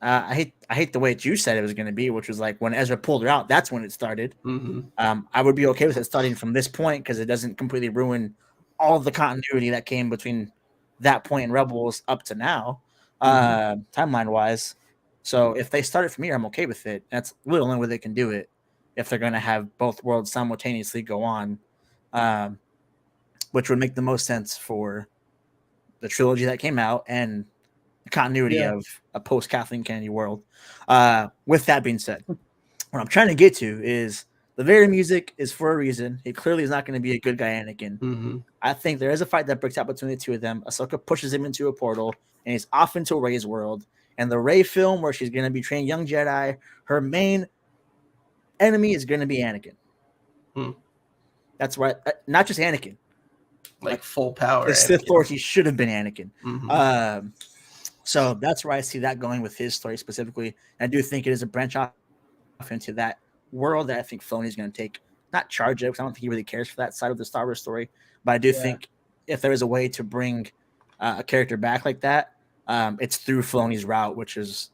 I hate the way you said it was going to be, which was like when Ezra pulled her out, that's when it started. Mm-hmm. I would be okay with it starting from this point because it doesn't completely ruin all the continuity that came between that point in Rebels up to now, timeline wise. So if they start it from here, I'm okay with it. That's the only way they can do it if they're going to have both worlds simultaneously go on, which would make the most sense for the trilogy that came out and the continuity of a post-Kathleen Kennedy world. With that being said, what I'm trying to get to is the Vader music is for a reason. He clearly is not going to be a good guy, Anakin. Mm-hmm. I think there is a fight that breaks out between the two of them. Ahsoka pushes him into a portal, and he's off into Rey's world. And the Rey film, where she's going to be training young Jedi, her main enemy is going to be Anakin. That's right. Not just Anakin. Like full power. The Sith Lord, he should have been Anakin. Mm-hmm. So that's where I see that going with his story specifically. I do think it is a branch off into that world that I think Filoni's going to take, not charge it, because I don't think he really cares for that side of the Star Wars story. But I do think if there is a way to bring a character back like that, it's through Filoni's route, which is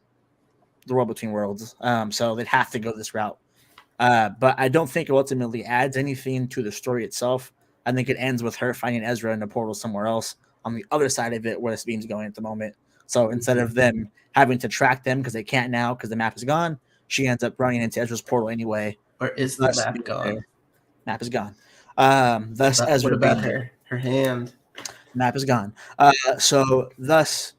the world between worlds. So they'd have to go this route. But I don't think it ultimately adds anything to the story itself. I think it ends with her finding Ezra in a portal somewhere else on the other side of it where this beam's going at the moment. So instead of them having to track them because they can't now because the map is gone, she ends up running into Ezra's portal anyway. Or is the map gone? Map is gone. Thus, Ezra. What about her hand? Map is gone. So thus,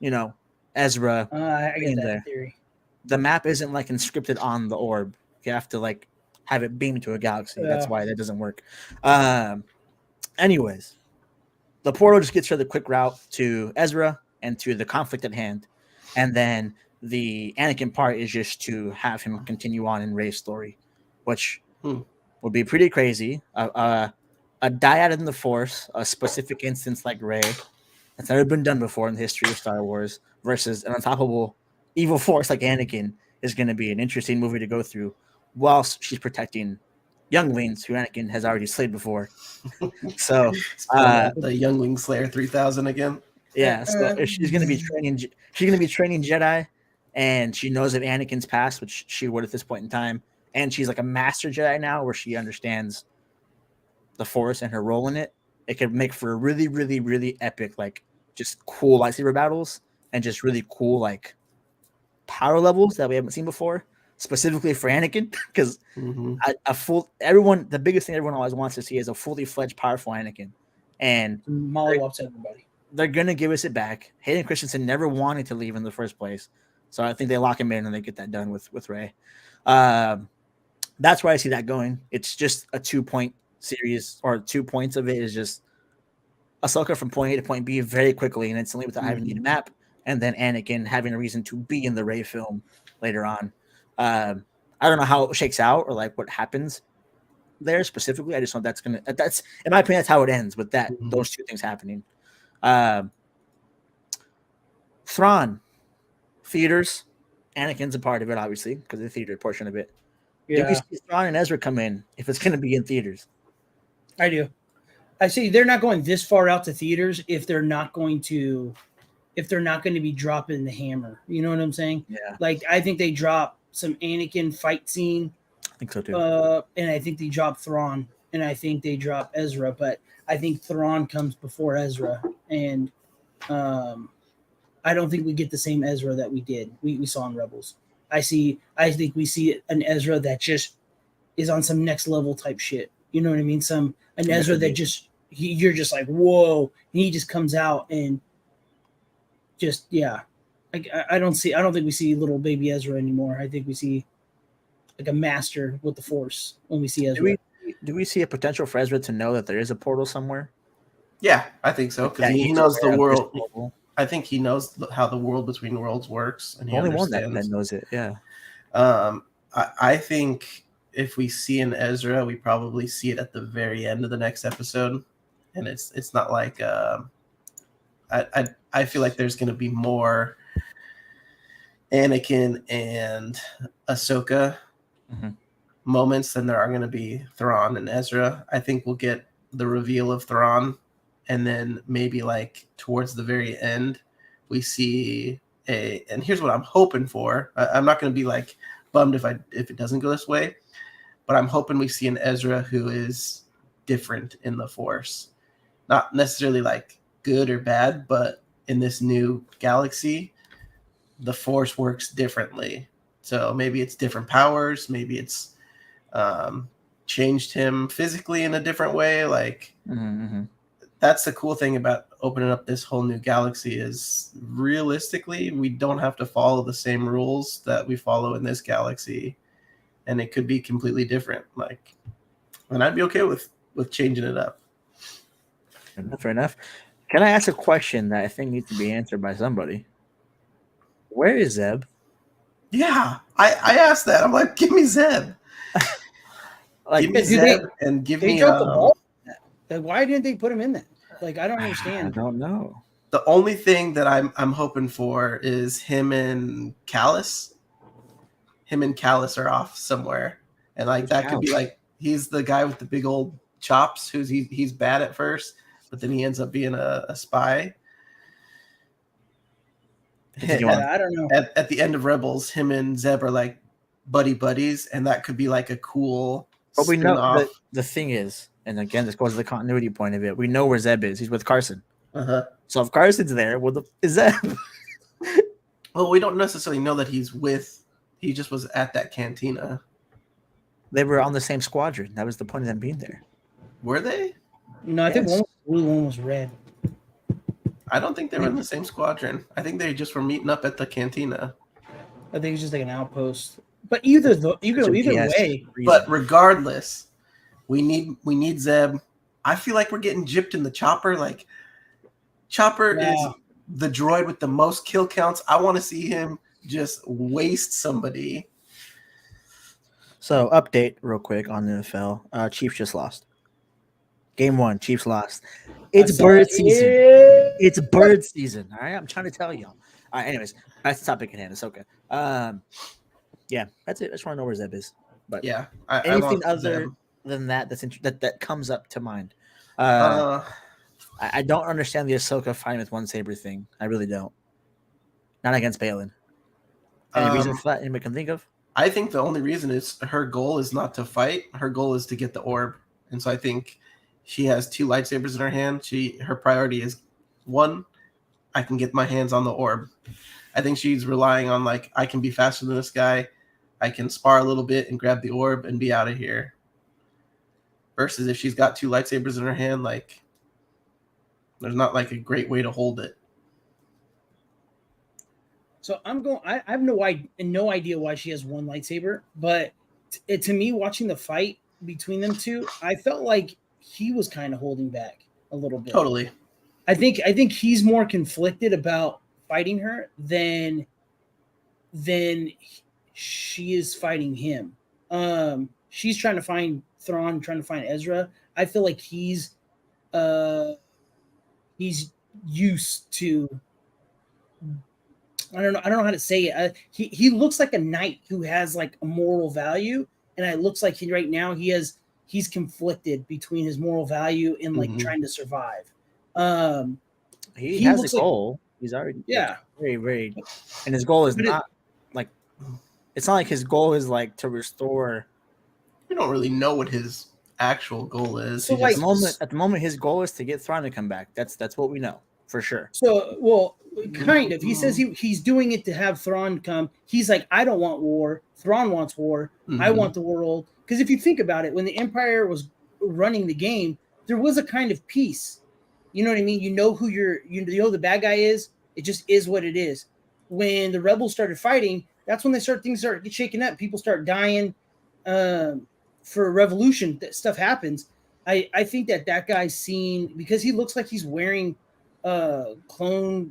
Ezra. I get that theory. The map isn't like inscripted on the orb. You have to like have it beam to a galaxy. That's why that doesn't work. Anyways, the portal just gets her the quick route to Ezra and to the conflict at hand. And then the Anakin part is just to have him continue on in Rey's story, which would be pretty crazy. A dyad in the Force, a specific instance like Rey, that's never been done before in the history of Star Wars, versus an unstoppable evil force like Anakin is going to be an interesting movie to go through whilst she's protecting younglings who Anakin has already slayed before. So the Youngling Slayer 3000 again. Yeah, so she's gonna be training. She's gonna be training Jedi, and she knows of Anakin's past, which she would at this point in time. And she's like a master Jedi now, where she understands the Force and her role in it. It could make for a really, really, really epic, like just cool lightsaber battles, and just really cool like power levels that we haven't seen before, specifically for Anakin, because the biggest thing everyone always wants to see is a fully fledged, powerful Anakin, and mollywops everybody. They're gonna give us it back. Hayden Christensen never wanted to leave in the first place, so I think they lock him in and they get that done with Rey. That's where I see that going. It's just a 2-point series, or 2 points of it is just Ahsoka from point A to point B very quickly and instantly without having to need a map, and then Anakin having a reason to be in the Rey film later on. I don't know how it shakes out or like what happens there specifically. I just know that's in my opinion, that's how it ends with that those two things happening. Thrawn theaters. Anakin's a part of it, obviously, because of the theater portion of it. Yeah. Do we see Thrawn and Ezra come in if it's going to be in theaters? I do. I see they're not going this far out to theaters if they're not going to be dropping the hammer. You know what I'm saying? Yeah. Like I think they drop some Anakin fight scene. I think so too. And I think they drop Thrawn, and I think they drop Ezra, but I think Thrawn comes before Ezra, and I don't think we get the same Ezra that we saw in Rebels. I think we see an Ezra that just is on some next level type shit. You know what I mean? An Ezra that just you're just like, whoa, and he just comes out and just I don't think we see little baby Ezra anymore. I think we see like a master with the Force when we see Ezra. Do we see a potential for Ezra to know that there is a portal somewhere? Yeah, I think so, because he knows the world. I think he knows how the world between worlds works, and he only understands. One that knows it. Yeah. I think if we see an Ezra, we probably see it at the very end of the next episode, and it's not like I feel like there's going to be more Anakin and Ahsoka moments than there are going to be Thrawn and Ezra. I think we'll get the reveal of Thrawn, and then maybe like towards the very end, we see and here's what I'm hoping for. I'm not going to be like bummed if it doesn't go this way, but I'm hoping we see an Ezra who is different in the Force, not necessarily like good or bad, but in this new galaxy, the Force works differently. So maybe it's different powers, maybe it's changed him physically in a different way. Like that's the cool thing about opening up this whole new galaxy is realistically, we don't have to follow the same rules that we follow in this galaxy, and it could be completely different. Like, and I'd be okay with changing it up. Fair enough. Can I ask a question that I think needs to be answered by somebody? Where is Zeb? Yeah, I asked that. I'm like, give me Zeb. Like, give me Zeb and give me. The ball. Why didn't they put him in that? Like, I don't understand. I don't know. The only thing that I'm hoping for is him and Callus. Him and Callus are off somewhere, and like that could be like he's the guy with the big old chops. He's bad at first, but then he ends up being a spy. I don't know. At the end of Rebels, him and Zeb are like buddies, and that could be like a cool. But we know the thing is, and again, this goes to the continuity point of it. We know where Zeb is. He's with Carson. So if Carson's there, is Zeb? Well, we don't necessarily know that he's with. He just was at that cantina. They were on the same squadron. That was the point of them being there. Were they? No, I think one was blue, one was red. I don't think they were in the same squadron. I think they just were meeting up at the cantina. I think it's just like an outpost. But either way. But regardless, we need Zeb. I feel like we're getting gypped in the Chopper. Like Chopper is the droid with the most kill counts. I want to see him just waste somebody. So update real quick on the NFL. Chiefs just lost. Game 1, Chiefs lost. It's bird season. It's bird season. All right, I'm trying to tell y'all. All right, anyways, that's the topic at hand. It's okay. Yeah, that's it. I just want to know where Zeb is. But yeah, anything other than that that comes up to mind. Uh, I don't understand the Ahsoka fighting with one saber thing. I really don't. Not against Balin. Any reason for that anybody can think of? I think the only reason is her goal is not to fight. Her goal is to get the orb. And so I think she has 2 lightsabers in her hand. Her priority is, 1, I can get my hands on the orb. I think she's relying on, like, I can be faster than this guy. I can spar a little bit and grab the orb and be out of here. Versus if she's got 2 lightsabers in her hand, like, there's not like a great way to hold it. So I have no idea why she has 1 lightsaber, but to me, watching the fight between them two, I felt like he was kind of holding back a little bit. Totally. I think he's more conflicted about fighting her than she is fighting him. She's trying to find Thrawn, trying to find Ezra. I feel like he's used to. I don't know how to say it. He looks like a knight who has like a moral value, and it looks like right now he's conflicted between his moral value and like trying to survive. He has a goal. He's already very, very, and his goal is not like, it's not like his goal is like to restore. We don't really know what his actual goal is. So At the moment, his goal is to get Thrawn to come back. That's what we know for sure. So, well, kind of. He says he's doing it to have Thrawn come. He's like, I don't want war. Thrawn wants war. I want the world. Because if you think about it, when the Empire was running the game, there was a kind of peace. You know what I mean? You know who you know the bad guy is. It just is what it is. When the rebels started fighting, that's when things start get shaken up. People start dying for a revolution. That stuff happens. I think that guy's seen, because he looks like he's wearing clone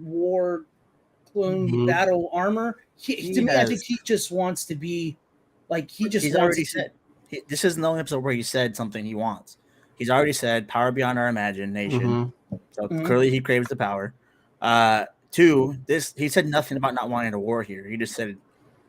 battle armor. I think he just wants to be like, he's already said. This isn't the only episode where he said something he wants. He's already said power beyond our imagination. So clearly he craves the power. 2, he said nothing about not wanting a war here. He just said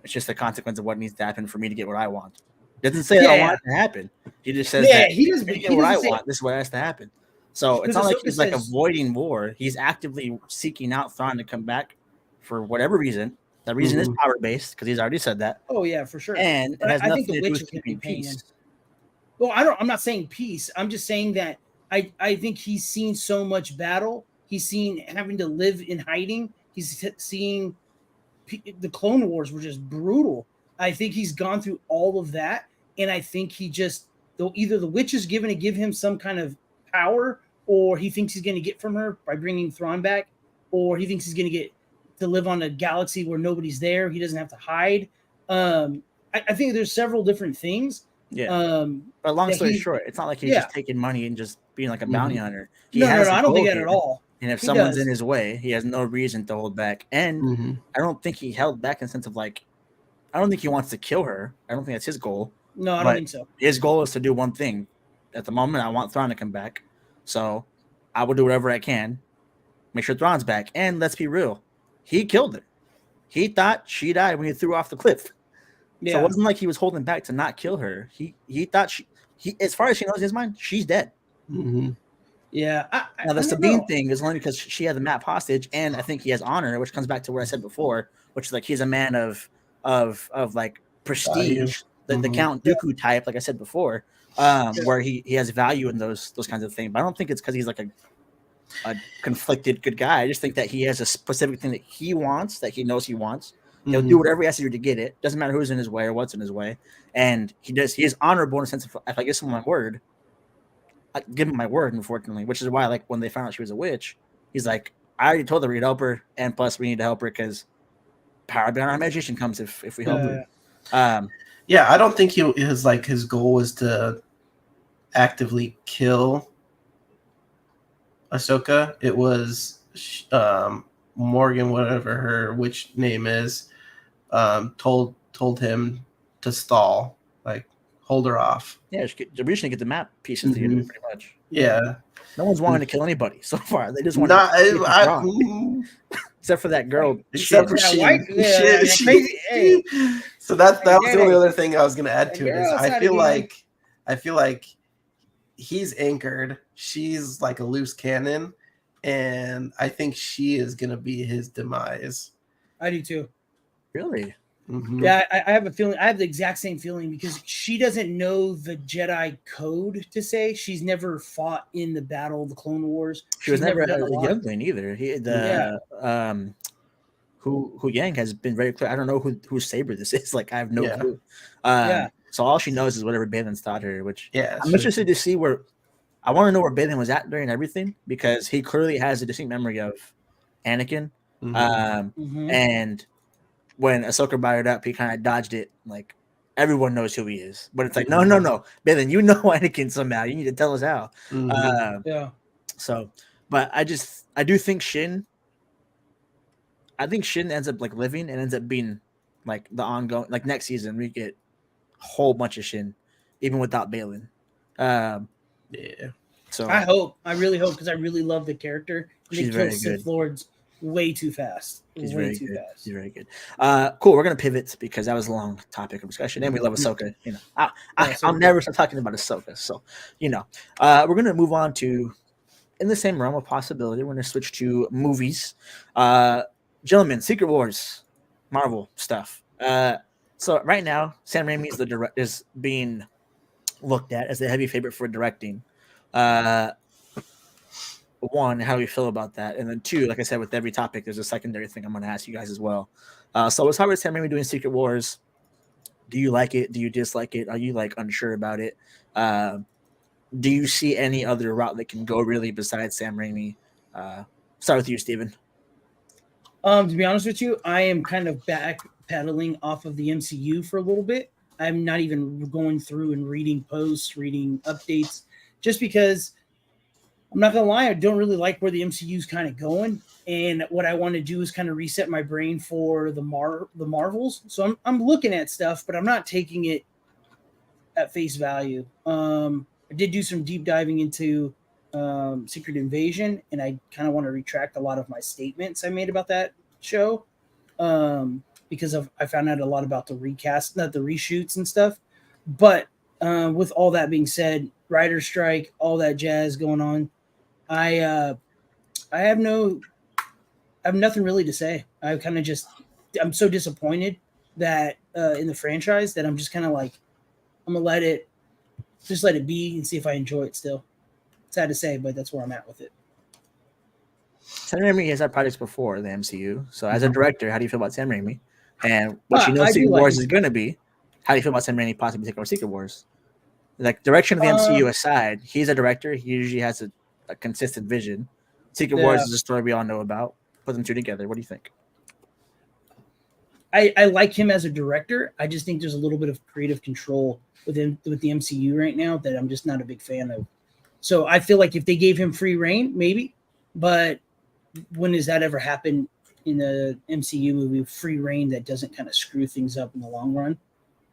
it's just a consequence of what needs to happen for me to get what I want. Doesn't say I want it to happen. He just says that he doesn't get what I want. This is what has to happen. So it's not like he's like avoiding war. He's actively seeking out Thrawn to come back for whatever reason. That reason is power based, because he's already said that. Oh yeah, for sure. And it has nothing to do with keeping peace. Well, I'm not saying peace. I'm just saying that I think he's seen so much battle. He's seen having to live in hiding. He's seeing the Clone Wars were just brutal. I think he's gone through all of that, and I think he just, either the witch is going to give him some kind of power, or he thinks he's going to get from her by bringing Thrawn back, or he thinks he's going to get to live on a galaxy where nobody's there. He doesn't have to hide. I think there's several different things. Yeah. But long story short, it's not like he's just taking money and just being like a bounty hunter. No, I don't think that at all. And if someone's in his way, he has no reason to hold back. And I don't think he held back in the sense of like, I don't think he wants to kill her. I don't think that's his goal. No, I don't think so. His goal is to do one thing. At the moment, I want Thrawn to come back. So I will do whatever I can. Make sure Thrawn's back. And let's be real. He killed her. He thought she died when he threw off the cliff. Yeah. So it wasn't like he was holding back to not kill her. He thought he as far as she knows in his mind, she's dead. Yeah. Now the Sabine thing is only because she had the map hostage, and I think he has honor, which comes back to what I said before, which is like he's a man of like prestige, the Count Dooku type, like I said before, where he has value in those kinds of things. But I don't think it's because he's like a conflicted good guy. I just think that he has a specific thing that he wants, that he knows he wants. He'll do whatever he has to do to get it. Doesn't matter who's in his way or what's in his way. And he is honorable in a sense of, if I give someone my word, I give him my word, unfortunately, which is why, like, when they found out she was a witch, he's like, I already told her we'd help her, and plus we need to help her because power beyond our imagination comes if we help her. I don't think his goal was to actively kill Ahsoka. It was Morgan, whatever her witch name is, told him to stall, like hold her off. Yeah, we're just gonna get the map pieces together, pretty much. Yeah, no one's wanting to kill anybody so far. They just want except for that girl. Except for she. So that was the only other thing I was gonna add to it. Is I feel like I feel like he's anchored. She's like a loose cannon, and I think she is gonna be his demise. I do too. Really? Mm-hmm. Yeah, I have a feeling. I have the exact same feeling because she doesn't know the Jedi code to say. She's never fought in the battle of the Clone Wars. She was She's never done a a lot. youngling either. Hu Yang has been very clear. I don't know whose saber this is. Like I have no clue. Yeah. So all she knows is whatever Balin's taught her. Which I'm she- interested to see where. I want to know where Balin was at during everything because he clearly has a distinct memory of Anakin. Mhm. And when Ahsoka brought it up, he kind of dodged it. Like everyone knows who he is, but it's like no, Balin, you know Anakin somehow. You need to tell us how. Yeah. So, but I do think Shin. I think Shin ends up like living and ends up being like the ongoing. Like next season, we get a whole bunch of Shin, even without Balin. Yeah. So I really hope because I really love the character. And She's they very kill Sith good. Lords way too fast. She's way very too good. fast. She's very good. Cool. We're gonna pivot because that was a long topic of discussion, and we love Ahsoka. You know, I'll never stop talking about Ahsoka. So, you know, we're gonna move on to in the same realm of possibility. We're gonna switch to movies. Gentlemen, Secret Wars, Marvel stuff. So right now, Sam Raimi is being looked at as the heavy favorite for directing. One, how do we feel about that? And then two, like I said, with every topic, there's a secondary thing I'm going to ask you guys as well. So as far as Sam Raimi doing Secret Wars, do you like it? Do you dislike it? Are you like unsure about it? Do you see any other route that can go really besides Sam Raimi? Start with you, Steven. To be honest with you, I am kind of backpedaling off of the MCU for a little bit. I'm not even going through and reading posts, reading updates, just because I'm not gonna lie, I don't really like where the MCU is kind of going. And what I want to do is kind of reset my brain for the Marvels. So I'm looking at stuff, but I'm not taking it at face value. I did do some deep diving into Secret Invasion, and I kind of want to retract a lot of my statements I made about that show because I found out a lot about the recast, not the reshoots and stuff. But with all that being said, writer strike, all that jazz going on, I have nothing really to say. I'm so disappointed that in the franchise that I'm just kind of like I'm gonna let it be and see if I enjoy it still. Sad to say, but that's where I'm at with it. Sam Raimi has had projects before the MCU. So as a director, how do you feel about Sam Raimi? And what you know Secret Wars is going to be, how do you feel about Sam Raimi possibly taking over Secret Wars? Like direction of the MCU aside, he's a director. He usually has a consistent vision. Secret Wars is a story we all know about. Put them two together. What do you think? I like him as a director. I just think there's a little bit of creative control with the MCU right now that I'm just not a big fan of. So I feel like if they gave him free reign, maybe. But when does that ever happen in the MCU movie? Free reign that doesn't kind of screw things up in the long run.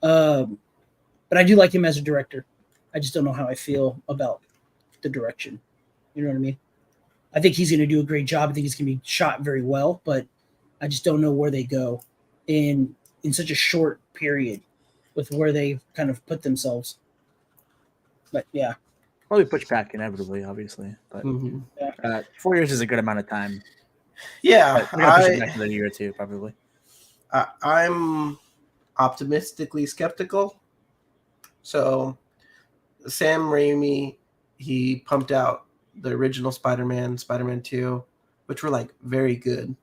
But I do like him as a director. I just don't know how I feel about the direction. You know what I mean? I think he's going to do a great job. I think he's going to be shot very well, but I just don't know where they go in such a short period with where they kind of put themselves. But yeah. Probably push back inevitably, obviously. But 4 years is a good amount of time. Yeah. We're going to push it back another year or two, probably. I'm optimistically skeptical. So Sam Raimi, he pumped out the original Spider-Man, Spider-Man 2, which were like very good.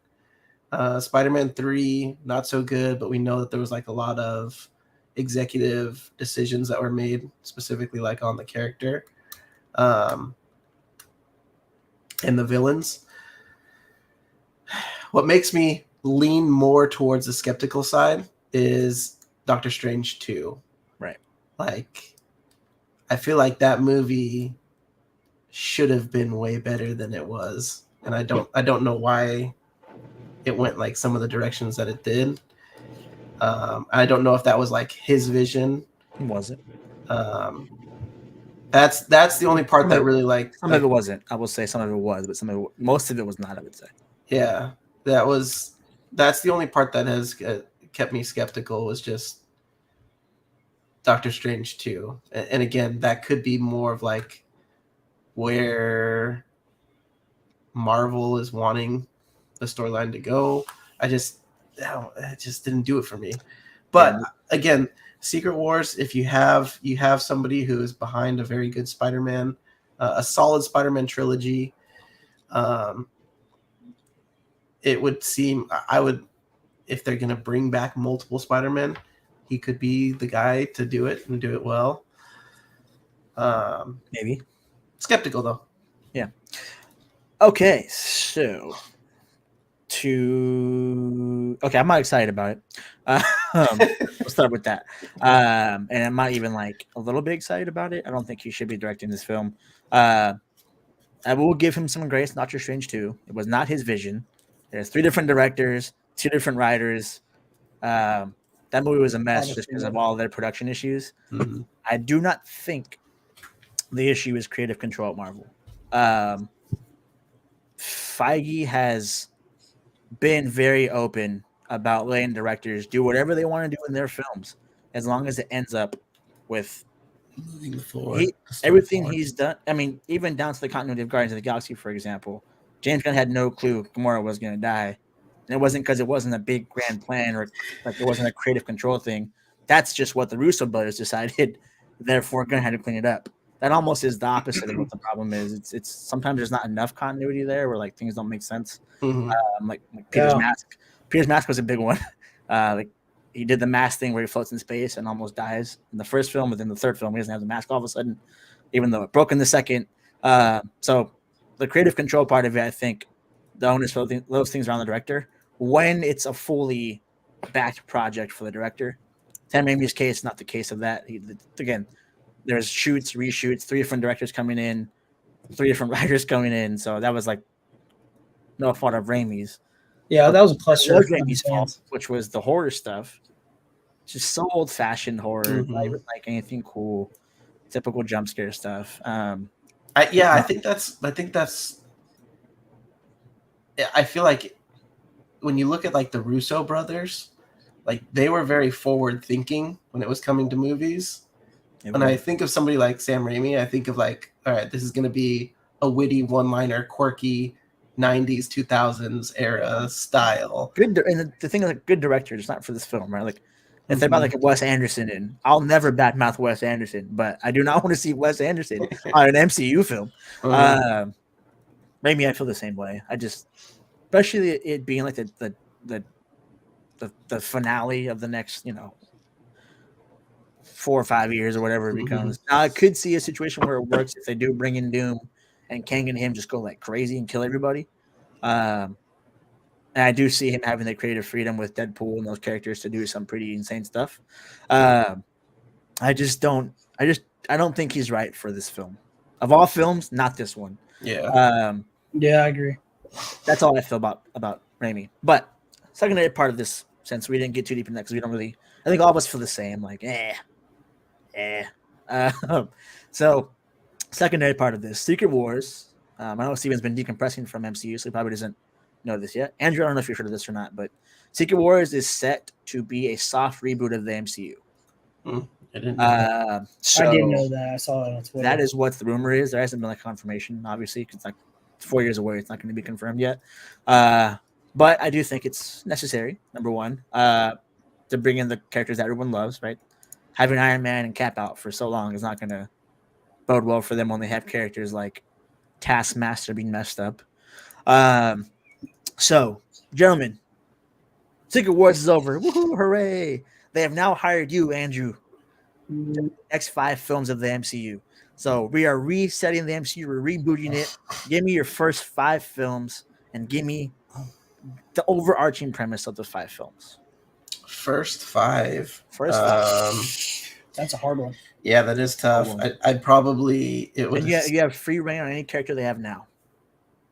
Spider-Man 3, not so good, but we know that there was like a lot of executive decisions that were made specifically like on the character and the villains. What makes me lean more towards the skeptical side is Doctor Strange 2. Right. Like, I feel like that movie should have been way better than it was. And I don't know why it went like some of the directions that it did. I don't know if that was like his vision. It wasn't. That's the only part that really like some of it wasn't. I will say some of it was, but most of it was not. I would say. Yeah, that's the only part that has kept me skeptical. Was just Doctor Strange 2. And again, that could be more of like where Marvel is wanting the storyline to go. It just didn't do it for me. But again, Secret Wars, if you have somebody who is behind a very good Spider-Man, a solid Spider-Man trilogy, it would seem if they're going to bring back multiple Spider-Man, he could be the guy to do it and do it well. Maybe. Skeptical though. Yeah. Okay, so I'm not excited about it. We'll start with that. And I'm not even like a little bit excited about it. I don't think he should be directing this film. I will give him some grace. Doctor Strange 2. It was not his vision. There's 3 different directors, 2 different writers. That movie was a mess just because of all their production issues. Mm-hmm. I do not think the issue is creative control at Marvel. Feige has been very open about letting directors do whatever they want to do in their films, as long as it ends up with moving forward. Everything he's done. I mean, even down to the continuity of Guardians of the Galaxy, for example, James Gunn had no clue Gamora was going to die, and it wasn't because it wasn't a big grand plan or like it wasn't a creative control thing. That's just what the Russo brothers decided. Therefore, Gunn had to clean it up. That almost is the opposite of what the problem is. It's sometimes there's not enough continuity there where like things don't make sense. Mm-hmm. Like Peter's mask. Peter's mask was a big one. Like he did the mask thing where he floats in space and almost dies in the first film, but then the third film he doesn't have the mask all of a sudden, even though it broke in the second. So the creative control part of it, I think, the onus for those things are on the director when it's a fully backed project for the director. Sam Raimi's case, not the case of that. Again, there's shoots, reshoots, 3 different directors coming in, 3 different writers coming in. So that was like no fault of Raimi's. Yeah, that was a cluster. It was Raimi's fault, which was the horror stuff. Just so old-fashioned horror, not even like anything cool. Typical jump scare stuff. I think that's. I feel like when you look at like the Russo brothers, like they were very forward thinking when it was coming to movies. When I think of somebody like Sam Raimi, I think of like, all right, this is going to be a witty one-liner, quirky 90s, 2000s era style. Good, and the thing is, like, good directors, not for this film, right? Like, if they're about like a Wes Anderson, and I'll never badmouth Wes Anderson, but I do not want to see Wes Anderson on an MCU film. Maybe I feel the same way. I just, especially it being like the finale of the next, 4 or 5 years or whatever it becomes. Now I could see a situation where it works if they do bring in Doom and Kang and him just go like crazy and kill everybody. And I do see him having the creative freedom with Deadpool and those characters to do some pretty insane stuff. I don't think he's right for this film. Of all films, not this one. Yeah. Yeah, I agree. That's all I feel about Raimi. But secondary part of this, since we didn't get too deep in that, because we don't really, I think all of us feel the same. Like, So secondary part of this, Secret Wars. I know Steven's been decompressing from MCU, so he probably doesn't know this yet. Andrew, I don't know if you've heard of this or not, but Secret Wars is set to be a soft reboot of the MCU. I didn't know I didn't know that. I saw that on Twitter. That is what the rumor is. There hasn't been like confirmation, obviously, because it's like 4 years away. It's not going to be confirmed yet. But I do think it's necessary, number one, to bring in the characters that everyone loves, right? Having Iron Man and Cap out for so long is not going to bode well for them when they have characters like Taskmaster being messed up. So, gentlemen, Secret Wars is over. Woohoo, hooray. They have now hired you, Andrew, the next 5 films of the MCU. So we are resetting the MCU. We're rebooting it. Give me your first 5 films and give me the overarching premise of the 5 films. First 5. That's a hard one. Yeah, that is tough. I'd probably it would. You have free reign on any character they have now,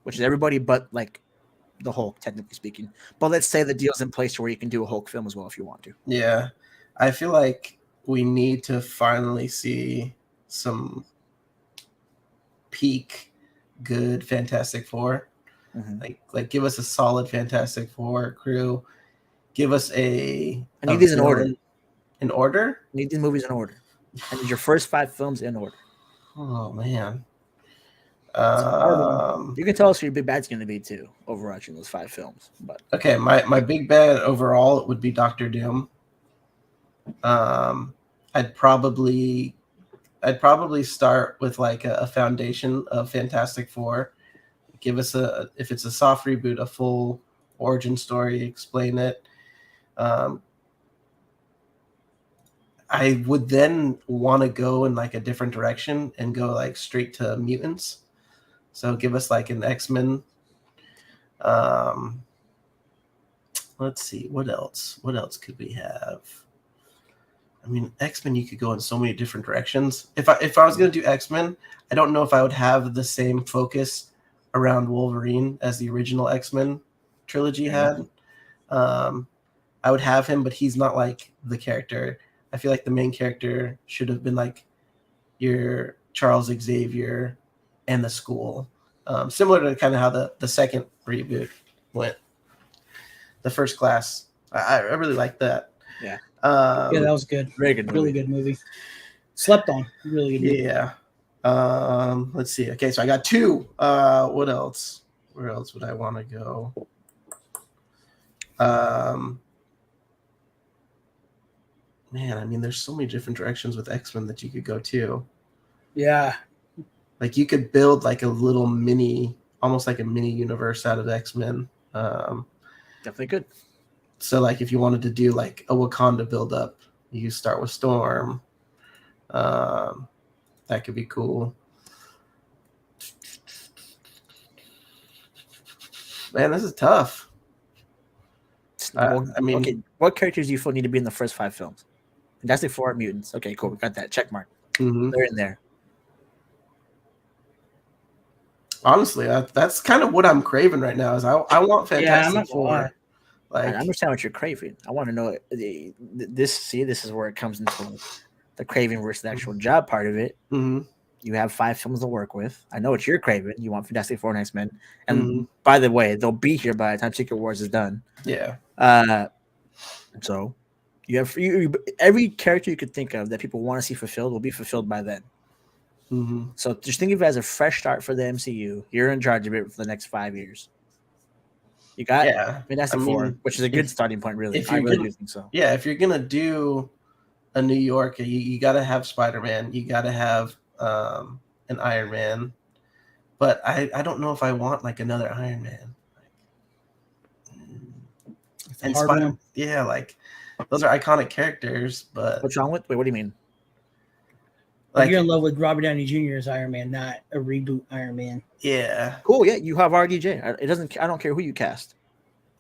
which is everybody but like the Hulk, technically speaking. But let's say the deal's in place where you can do a Hulk film as well if you want to. Yeah, I feel like we need to finally see some peak good Fantastic Four. Like give us a solid Fantastic Four crew. Give us I need these in order. In order? I need these movies in order. And it's your first 5 films in order. Oh man. You can tell us who your big bad's going to be too, overarching those 5 films. But okay, my big bad overall would be Doctor Doom. I'd probably start with like a foundation of Fantastic Four. Give us if it's a soft reboot, a full origin story, explain it. I would then want to go in like a different direction and go like straight to mutants. So give us like an X-Men. Let's see, what else? What else could we have? I mean, X-Men, you could go in so many different directions. If I was going to do X-Men, I don't know if I would have the same focus around Wolverine as the original X-Men trilogy had. I would have him, but he's not like the character. I feel like the main character should have been like your Charles Xavier and the school. Similar to kind of how the second reboot went. The First Class. I really like that. Yeah. Yeah, that was good. Very good movie. Really good movie. Slept on. Really good movie. Yeah. Let's see. Okay, so I got 2. What else? Where else would I want to go? Man, I mean, there's so many different directions with X-Men that you could go to. Yeah. Like you could build like a little mini, almost like a mini universe out of X-Men. Definitely good. So like if you wanted to do like a Wakanda build up, you start with Storm. That could be cool. Man, this is tough. I mean, okay, what characters do you feel need to be in the first 5 films? Fantastic Four, mutants. Okay, cool. We got that check mark. mm-hmm. They're in there. Honestly, that's kind of what I'm craving right now. Is I want Fantastic Four. Like, I understand what you're craving. I want to know this. This is where it comes into the craving versus the actual job part of it. Mm-hmm. You have 5 films to work with. I know what you're craving. You want Fantastic Four and X-Men. And by the way, they'll be here by the time Secret Wars is done. Yeah. So you have every character you could think of that people want to see fulfilled will be fulfilled by then. Mm-hmm. So just think of it as a fresh start for the MCU. You're in charge of it for the next 5 years. You got Fantastic Four, which is a good starting point, really. I really do think so. Yeah, if you're gonna do a New York, you got to have Spider-Man. You got to have an Iron Man. But I don't know if I want like another Iron Man. And Spider, yeah, like those are iconic characters. But what's wrong with? Wait, what do you mean? Like you're in love with Robert Downey Jr. as Iron Man, not a reboot Iron Man. Yeah. Cool. Yeah, you have RDJ. It doesn't. I don't care who you cast.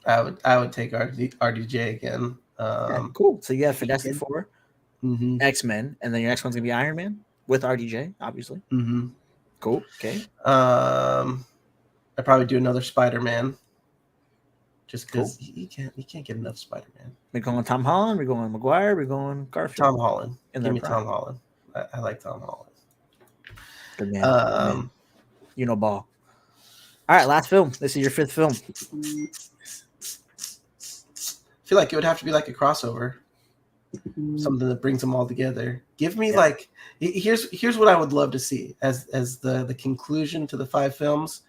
I would take RDJ again. Cool. So you have Fantastic Four, mm-hmm. X-Men, and then your next one's gonna be Iron Man with RDJ, obviously. Mm-hmm. Cool. Okay. I'd probably do another Spider-Man. Just because you can't get enough Spider-Man. We're going Tom Holland. We're going Maguire. We're going Garfield. Tom Holland. Give me Tom Holland. I like Tom Holland. Good man. Good man. You know ball. All right, last film. This is your 5th film. I feel like it would have to be like a crossover. Something that brings them all together. Give me like here's what I would love to see as the conclusion to the 5 films.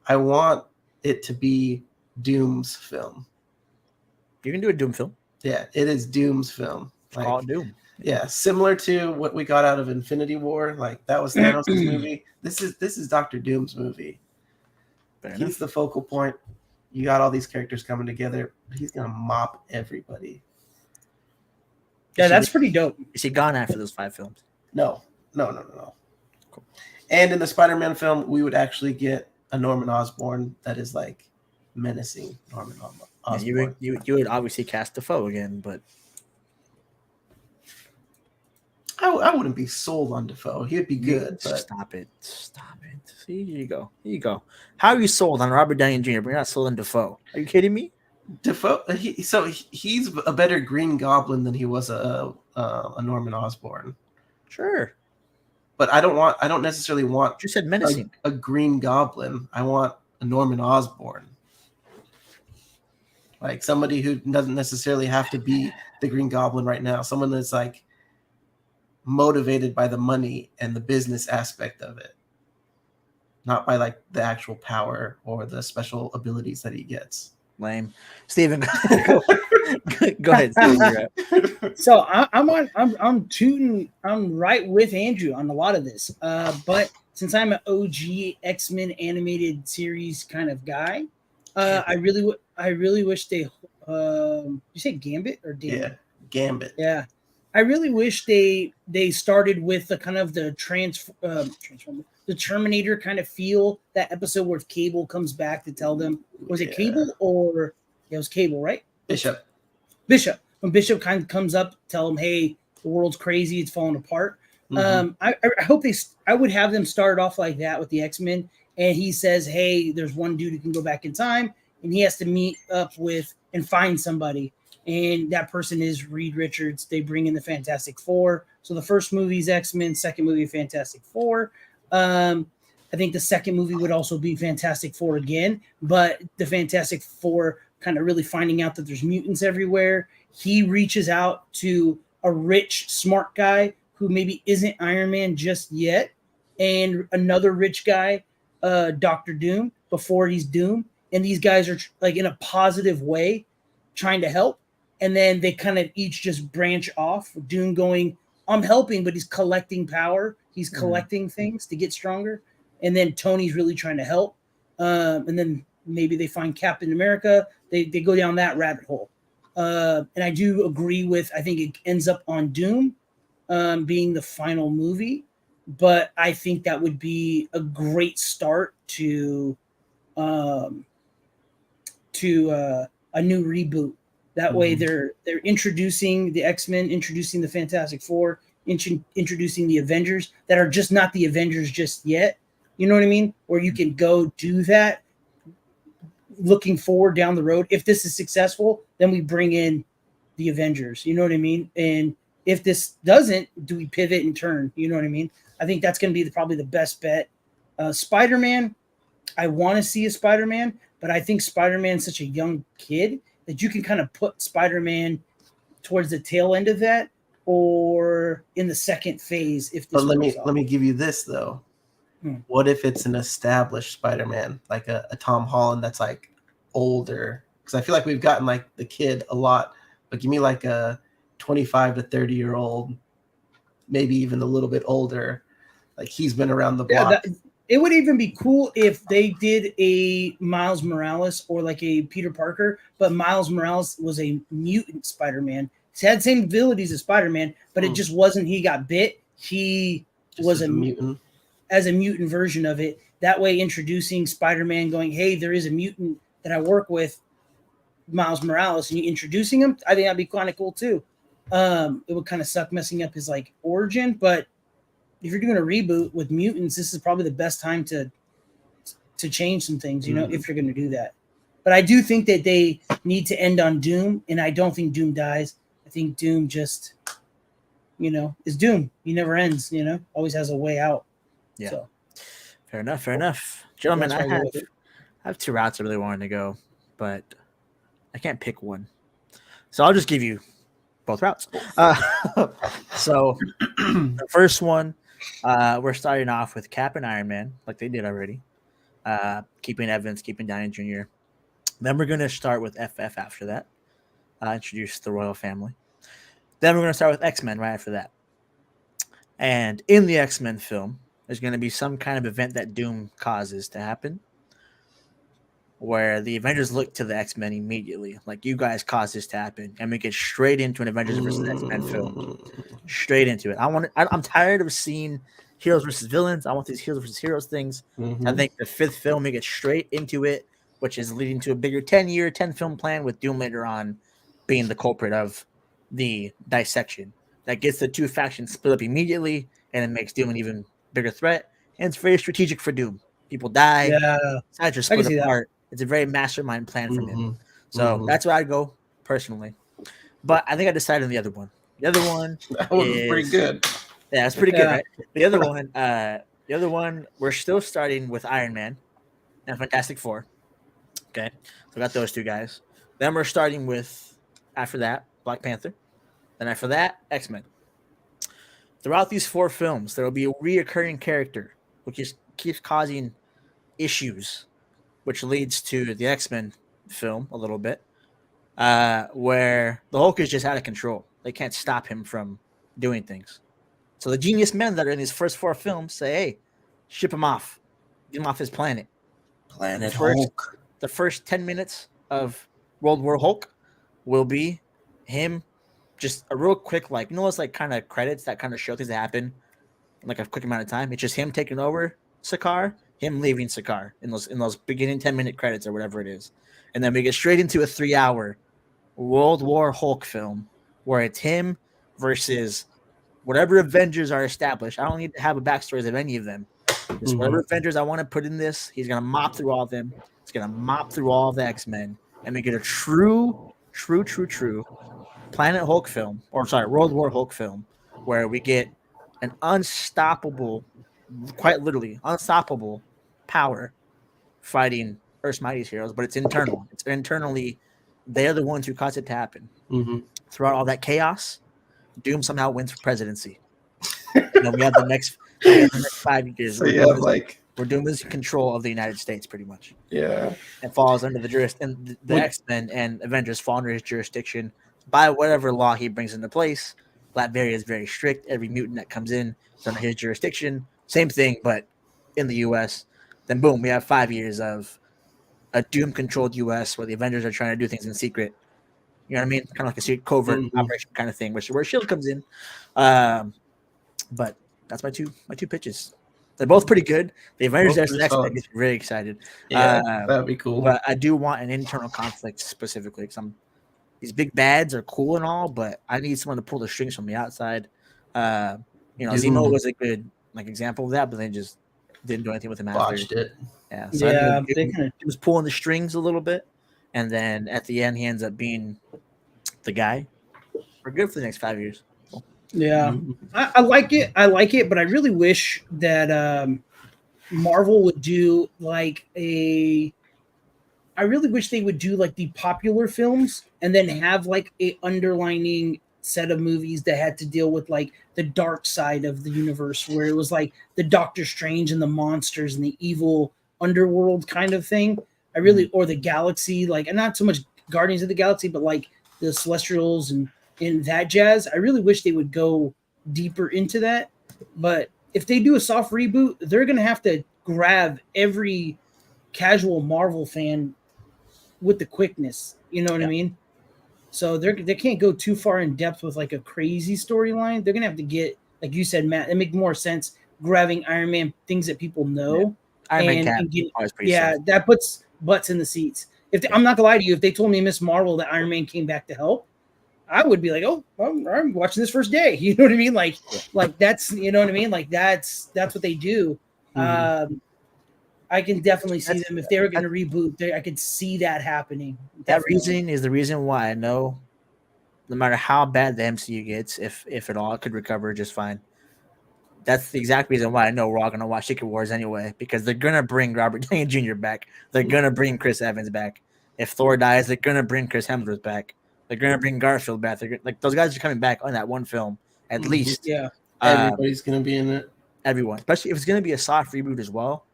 I want it to be Doom's film. You can do a Doom film. Yeah, it is Doom's film. Like, call it Doom. Yeah, similar to what we got out of Infinity War. Like that was Thanos' movie. This is Dr. Doom's movie. He's the focal point. You got all these characters coming together. He's gonna mop everybody. Yeah, that's pretty dope. Is he gone after those 5 films? No. Cool. And in the Spider-Man film, we would actually get a Norman Osborn that is like menacing. Norman Osborn. Yeah, you would obviously cast Defoe again, but I wouldn't be sold on Defoe. He would be good. But Stop it. See, here you go. How are you sold on Robert Downey Jr., but you're not sold on Defoe? Are you kidding me? Defoe, he's a better Green Goblin than he was a Norman Osborn. Sure, but I don't necessarily want. You said menacing. A Green Goblin. I want a Norman Osborn, like somebody who doesn't necessarily have to be the Green Goblin right now. Someone that's like motivated by the money and the business aspect of it, not by like the actual power or the special abilities that he gets. Lame. Steven, go ahead. Steven, you're up. So I'm tooting. I'm right with Andrew on a lot of this. But since I'm an OG X-Men animated series kind of guy, I really wish they. You say Gambit or Gambit? Yeah, Gambit. Yeah, I really wish they started with the kind of the the Terminator kind of feel, that episode where Cable comes back to tell them, was it Cable or it was Cable, right? Bishop. When Bishop kind of comes up, tell him, hey, the world's crazy, it's falling apart. I hope I would have them start off like that with the X-Men, and he says, hey, there's one dude who can go back in time, and he has to meet up with and find somebody, and that person is Reed Richards. They bring in the Fantastic Four. So the first movie is X-Men, second movie Fantastic Four. I think the second movie would also be Fantastic Four again, but the Fantastic Four kind of really finding out that there's mutants everywhere. He reaches out to a rich, smart guy who maybe isn't Iron Man just yet, and another rich guy, Dr. Doom, before he's Doom. And these guys are like in a positive way trying to help. And then they kind of each just branch off. Doom going, I'm helping, but he's collecting power. He's collecting things to get stronger. And then Tony's really trying to help. And then maybe they find Captain America. They go down that rabbit hole. And I do agree with, I think it ends up on Doom being the final movie. But I think that would be a great start to a new reboot. That way they're introducing the X-Men, introducing the Fantastic Four, introducing the Avengers that are just not the Avengers just yet. You know what I mean? Where you can go do that looking forward down the road. If this is successful, then we bring in the Avengers. You know what I mean? And if this doesn't, do we pivot and turn? You know what I mean? I think that's going to be probably the best bet. Spider-Man, I want to see a Spider-Man, but I think Spider-Man's such a young kid that you can kind of put Spider-Man towards the tail end of that or in the second phase. But let me give you this though. What if it's an established Spider-Man, like a Tom Holland that's like older? Because I feel like we've gotten like the kid a lot, but give me like a 25 to 30-year-old, maybe even a little bit older. Like he's been around the block. It would even be cool if they did a Miles Morales or like a Peter Parker, but Miles Morales was a mutant Spider-Man. He had the same abilities as Spider-Man, but it just wasn't he got bit. He just was a mutant. As a mutant version of it. That way introducing Spider-Man going, hey, there is a mutant that I work with, Miles Morales, and you introducing him, I think that'd be kind of cool too. It would kind of suck messing up his like origin, but if you're doing a reboot with mutants, this is probably the best time to change some things, you know, if you're going to do that. But I do think that they need to end on Doom, and I don't think Doom dies. I think Doom just, you know, is Doom. He never ends, you know, always has a way out. Yeah. So. Fair enough. Gentlemen, I have two routes I really wanted to go, but I can't pick one. So I'll just give you both routes. So the first one, we're starting off with Cap and Iron Man, like they did already. Keeping Evans, keeping Downey Jr. Then we're going to start with FF after that. Introduce the royal family. Then we're going to start with X-Men right after that. And in the X-Men film, there's going to be some kind of event that Doom causes to happen where the Avengers look to the X-Men immediately. Like, you guys caused this to happen. And we get straight into an Avengers versus X-Men film. Straight into it. I'm tired of seeing heroes versus villains. I want these heroes versus heroes things. I think the fifth film, we get straight into it, which is leading to a bigger 10-film plan with Doom later on being the culprit of the dissection. That gets the two factions split up immediately, and it makes Doom an even bigger threat. And it's very strategic for Doom. People die. Sides are split apart. It's a very mastermind plan from him. So that's where I'd go personally. But I think I decided on the other one. The other one that was pretty good. Yeah, it's pretty good, right? The other one, we're still starting with Iron Man and Fantastic Four. Okay, so we got those two guys. Then we're starting with, after that, Black Panther. Then after that, X-Men. throughout these 4 films, there will be a reoccurring character, which just keeps causing issues, which leads to the X-Men film a little bit, where the Hulk is just out of control. They can't stop him from doing things. So the genius men that are in these first 4 films say, hey, ship him off. Get him off his planet. Planet Hulk. The first 10 minutes of World War Hulk will be him, just a real quick, like, it's like kind of credits that kind of show things that happen in like a quick amount of time. It's just him taking over Sakaar, him leaving Sakaar in those beginning 10-minute credits or whatever it is. And then we get straight into a 3-hour World War Hulk film where it's him versus whatever Avengers are established. I don't need to have a backstories of any of them. Just whatever Avengers I want to put in this, he's going to mop through all of them. He's going to mop through all of the X-Men and make it a true Planet Hulk film, World War Hulk film, where we get an unstoppable, quite literally unstoppable power fighting Earth's mightiest heroes, but it's internal. It's internally, they're the ones who cause it to happen. Throughout all that chaos, Doom somehow wins for presidency. We have the next 5 years. So we're Doom is control of the United States, pretty much. Yeah, and falls under the X-Men and Avengers fall under his jurisdiction by whatever law he brings into place. Latveria is very strict. Every mutant that comes in is under his jurisdiction. Same thing, but in the U.S. Then boom, we have 5 years of a Doom-controlled U.S. where the Avengers are trying to do things in secret. You know what I mean? Kind of like a secret covert operation kind of thing, where Shield comes in. But that's my two pitches. They're both pretty good. The Avengers versus X-Men gets me very excited. Yeah, that'd be cool. But I do want an internal conflict specifically, because these big bads are cool and all, but I need someone to pull the strings from the outside. Zemo was a good example of that, but they just didn't do anything with him after. Botched it. Yeah, so he was pulling the strings a little bit, and then at the end he ends up being the guy. We're good for the next 5 years. Yeah, I like it, but I really wish that Marvel would do I really wish they would do the popular films and then have a underlining set of movies that had to deal with the dark side of the universe, where it was the Doctor Strange and the monsters and the evil underworld kind of thing. Or the galaxy, and not so much Guardians of the Galaxy, but the Celestials and that jazz. I really wish they would go deeper into that. But if they do a soft reboot, they're going to have to grab every casual Marvel fan with the quickness. You know what I mean? So they can't go too far in depth with a crazy storyline. They're going to have to get, like you said, Matt, it make more sense grabbing Iron Man, things that people know. Yeah. Iron Man that puts butts in the seats. I'm not gonna lie to you, if they told me Miss Marvel that Iron Man came back to help, I would be I'm watching this first day. You know what I mean? That's, you know what I mean? That's what they do. I can definitely see them if they were going to reboot. I could see that happening. That reason is the reason why I know, no matter how bad the MCU gets, if at all, it could recover just fine. That's the exact reason why I know we're all going to watch Secret Wars anyway, because they're going to bring Robert Downey Jr. back. They're going to bring Chris Evans back. If Thor dies, they're going to bring Chris Hemsworth back. They're going to bring Garfield back. Those guys are coming back on that one film, at least. Yeah. Everybody's going to be in it. Everyone. Especially if it's going to be a soft reboot as well.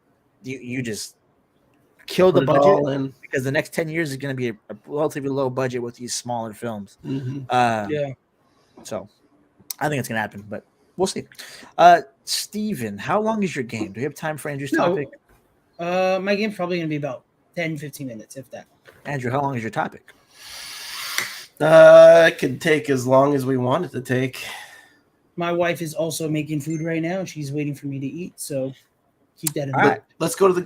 You just kill the budget, because the next 10 years is going to be a relatively low budget with these smaller films. So I think it's going to happen, but we'll see. Steven, how long is your game? Do we have time for Andrew's topic? My game's probably going to be about 10, 15 minutes, if that. Andrew, how long is your topic? It could take as long as we want it to take. My wife is also making food right now, and she's waiting for me to eat, so keep that in mind. All right. Let's go to the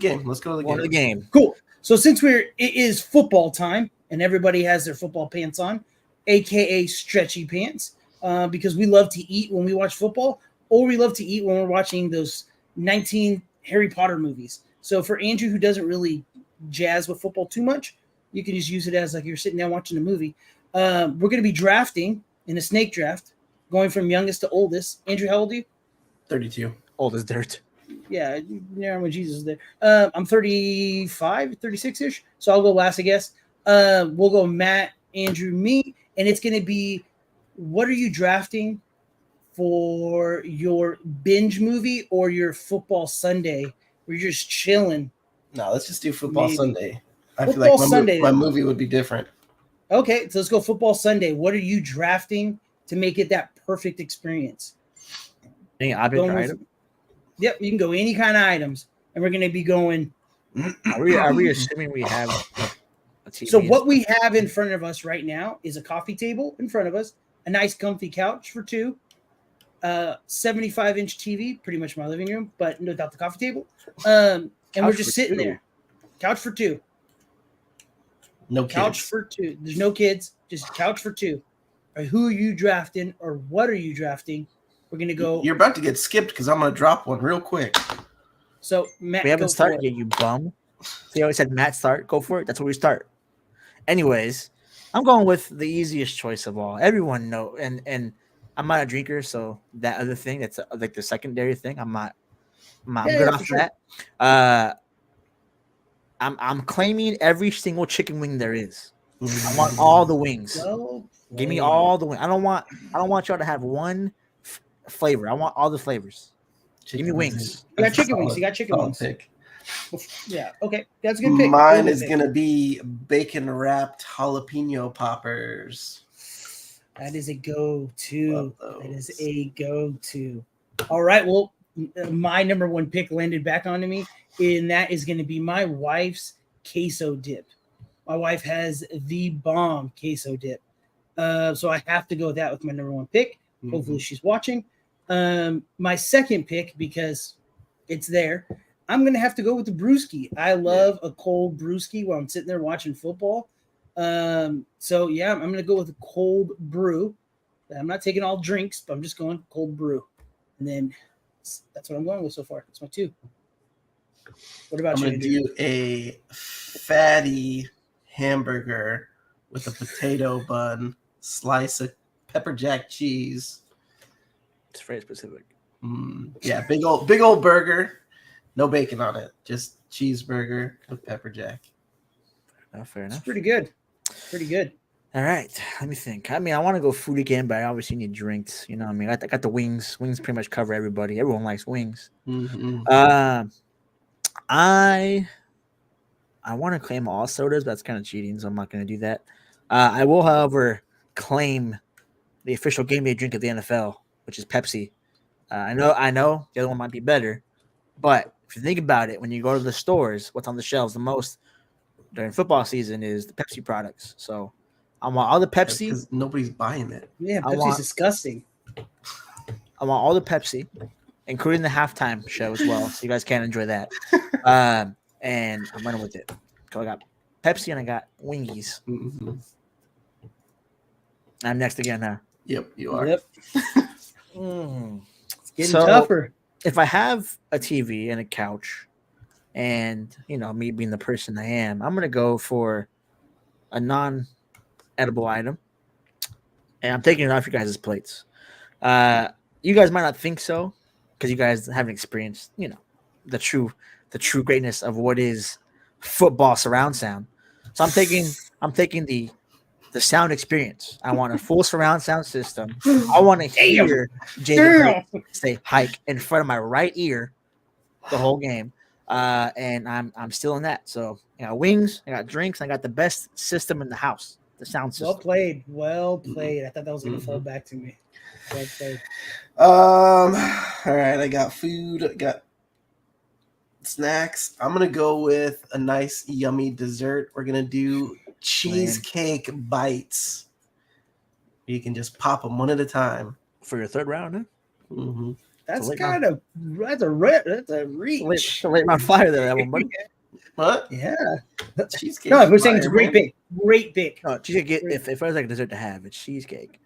game. Cool. So since it is football time, and everybody has their football pants on, aka stretchy pants, because we love to eat when we watch football, or we love to eat when we're watching those 19 Harry Potter movies. So for Andrew, who doesn't really jazz with football too much, you can just use it as you're sitting down watching a movie. We're going to be drafting in a snake draft, going from youngest to oldest. Andrew, how old are you? 32. Old as dirt. Yeah, when Jesus is there. I'm 35, 36-ish, so I'll go last, I guess. We'll go Matt, Andrew, me, and it's going to be, what are you drafting for your binge movie or your football Sunday where you're just chilling? No, let's just do football Maybe. Sunday. I feel Football like Sunday, my then. movie would be different. Okay, so let's go football Sunday. What are you drafting to make it that perfect experience? Any object or Going with- item? Yep, you can go any kind of items, and we're going to be going. Are we assuming we have a TV? So and what stuff? we have in front of us right now is a coffee table in front of us, a nice comfy couch for two, 75-inch TV, pretty much my living room, but without the coffee table. And we're Couch just for sitting two. there. Couch for two. No kids. Couch for two. There's no kids, just couch for two. Or who are you drafting or what are you drafting? We're going to go. You're about to get skipped because I'm going to drop one real quick. So, Matt, We haven't go for started it. yet, you bum. See how I said Matt start? Go for it. That's where we start. Anyways, I'm going with the easiest choice of all. Everyone know, and I'm not a drinker, so that other thing that's like the secondary thing. I'm good Yeah, off for sure. that. I'm claiming every single chicken wing there is. I want all the wings. Well Give me played. all the wings. I don't want y'all to have one flavor. I want all the flavors. Give me wings. You got chicken wings. You got chicken wings. Pick. Yeah. Okay. That's a good pick. Mine Really is good going to be bacon wrapped jalapeno poppers. pick. That is a go-to. Love That is those. a go-to. All right. Well, my number one pick landed back onto me, and that is going to be my wife's queso dip. My wife has the bomb queso dip. So I have to go with that with my number one pick. Hopefully she's watching. My second pick, because it's there, I'm going to have to go with the brewski. I love a cold brewski while I'm sitting there watching football. So, yeah, I'm going to go with a cold brew. I'm not taking all drinks, but I'm just going cold brew. And then that's what I'm going with so far. That's my two. What about I'm you? going to do a fatty hamburger with a potato bun, slice of pepper jack cheese. It's very specific. Yeah, big old burger. No bacon on it. Just cheeseburger with pepper jack. Fair It's enough. pretty good. Pretty good. All right, let me think. I mean, I want to go food again, but I obviously need drinks. You know what I mean? I got the wings. Wings pretty much cover everybody. Everyone likes wings. I want to claim all sodas, but that's kind of cheating, so I'm not going to do that. I will, however, claim the official game day drink of the NFL, which is Pepsi. I know the other one might be better, but if you think about it, when you go to the stores, what's on the shelves the most during football season is the Pepsi products. So I want all the Pepsi. Because nobody's buying it. Yeah, I Pepsi's want- disgusting. I want all the Pepsi, including the halftime show as well, so you guys can enjoy that. And I'm running with it. So I got Pepsi and I got Wingies. I'm next again, huh? Yep, you are. Yep. It's getting So- tougher. If I have a TV and a couch, and me being the person I am, I'm gonna go for a non-edible item, and I'm taking it off you guys' plates. You guys might not think so, because you guys haven't experienced, the true greatness of what is football surround sound. So I'm taking the sound experience. I want a full surround sound system. I want to hear Jaden say hike in front of my right ear the whole game. And I'm still in that. So I got wings, I got drinks, I got the best system in the house, the sound system. Well played. Well played. I thought that was going to fall back to me. Well played. All right, I got food, I got snacks. I'm gonna go with a nice yummy dessert. We're gonna do cheesecake bites. You can just pop them one at a time. For your third round, huh? That's late kind of that's a reach. Late round fire there, that one, buddy. What? Yeah. Cheesecake. No, we're saying it's a great fire, pick. Great pick. No, cheesecake. If I was like a dessert to have, it's cheesecake.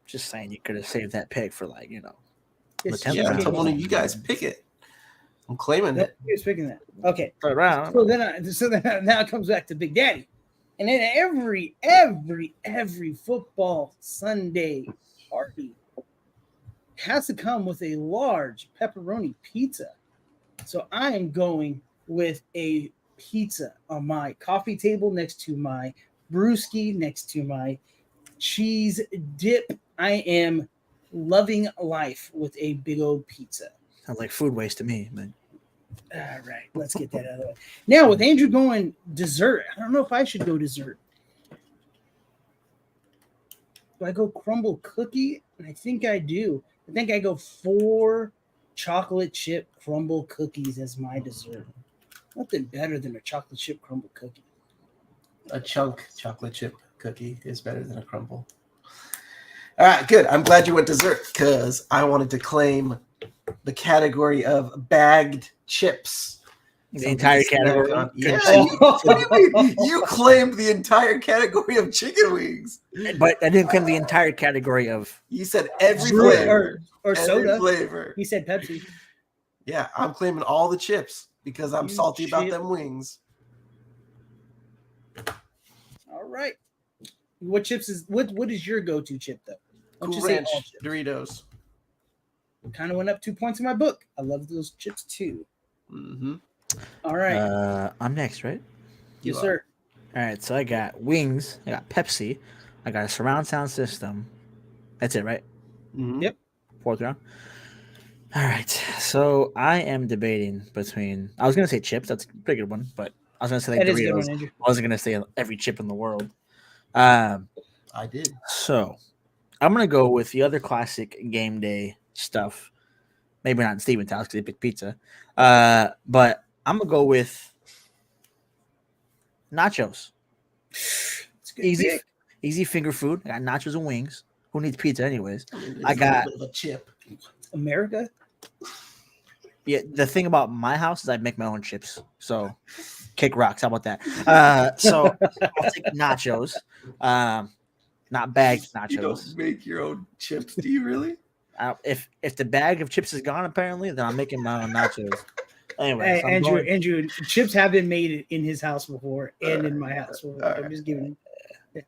Just saying, you could have saved that pick for the It's 10th Yeah, round. I told one of you guys pick it. I'm claiming Nope, it. he was picking that. Okay. Third round. So then now it comes back to Big Daddy. And then every football Sunday party has to come with a large pepperoni pizza. So I am going with a pizza on my coffee table next to my brewski, next to my cheese dip. I am loving life with a big old pizza. Sounds like food waste to me, but All right, let's get that out of the way. Now, with Andrew going dessert, I don't know if I should go dessert. Do I go crumble cookie? I think I do. I think I go 4 chocolate chip crumble cookies as my dessert. Nothing better than a chocolate chip crumble cookie. A chunk chocolate chip cookie is better than a crumble. All right, good. I'm glad you went dessert because I wanted to claim the category of bagged chips. the entire category. Yeah. What do you mean? You claimed the entire category of chicken wings. But I didn't claim the entire category of. You said every Fruit flavor. or Every soda. flavor. He said Pepsi. Yeah, I'm claiming all the chips because I'm You salty about chip. them wings. All right. What chips is what is your go-to chip though? Don't Cool you say Ranch all chips. Doritos. Kind of went up 2 points in my book. I love those chips too. Mm-hmm. All right. I'm next, right? Yes, sir. All right. So I got wings. I got Pepsi. I got a surround sound system. That's it, right? Mm-hmm. Yep. 4th round. All right. So I am debating between. I was gonna say chips. That's a pretty good one, but I was gonna say like That is a good Doritos. one, Andrew. I wasn't gonna say every chip in the world. I did. So I'm gonna go with the other classic game day stuff. Maybe not in Steven's house because they picked pizza. But I'm gonna go with nachos. It's a good Easy, pick. easy finger food. I got nachos and wings. Who needs pizza anyways? There's I a got- little bit of a chip. America. Yeah, the thing about my house is I make my own chips. So kick rocks. How about that? So I'll take nachos. Not bagged You don't nachos. make your own chips, do you really? If the bag of chips is gone, apparently, then I'm making my own nachos. Anyway, Hey, so I'm Andrew, going- Andrew, chips have been made in his house before and in my house. So All I'm right. just giving.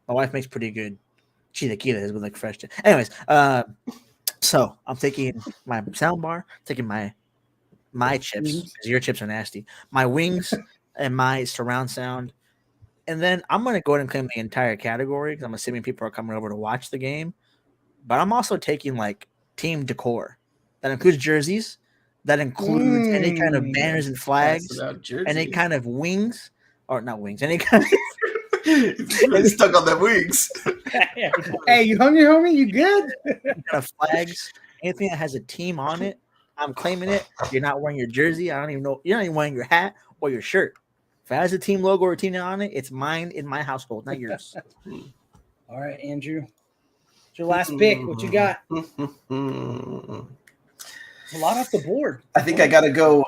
my wife makes pretty good chilaquiles with like fresh. Anyways, so I'm taking my sound bar, taking my chips Wings. because your chips are nasty, my wings and my surround sound, and then I'm gonna go ahead and claim the entire category because I'm assuming people are coming over to watch the game. But I'm also taking like team decor. That includes jerseys. That includes any kind of banners and flags. Passing out jerseys. Any kind of wings, or not wings. Any kind of He's really stuck on them wings. Hey, you hungry, homie? You good? kind of flags, anything that has a team on it, I'm claiming it. You're not wearing your jersey. I don't even know. You're not even wearing your hat or your shirt. If it has a team logo or a team on it, it's mine in my household, not yours. All right, Andrew. It's your last pick. What you got? A lot off the board. I think I got to go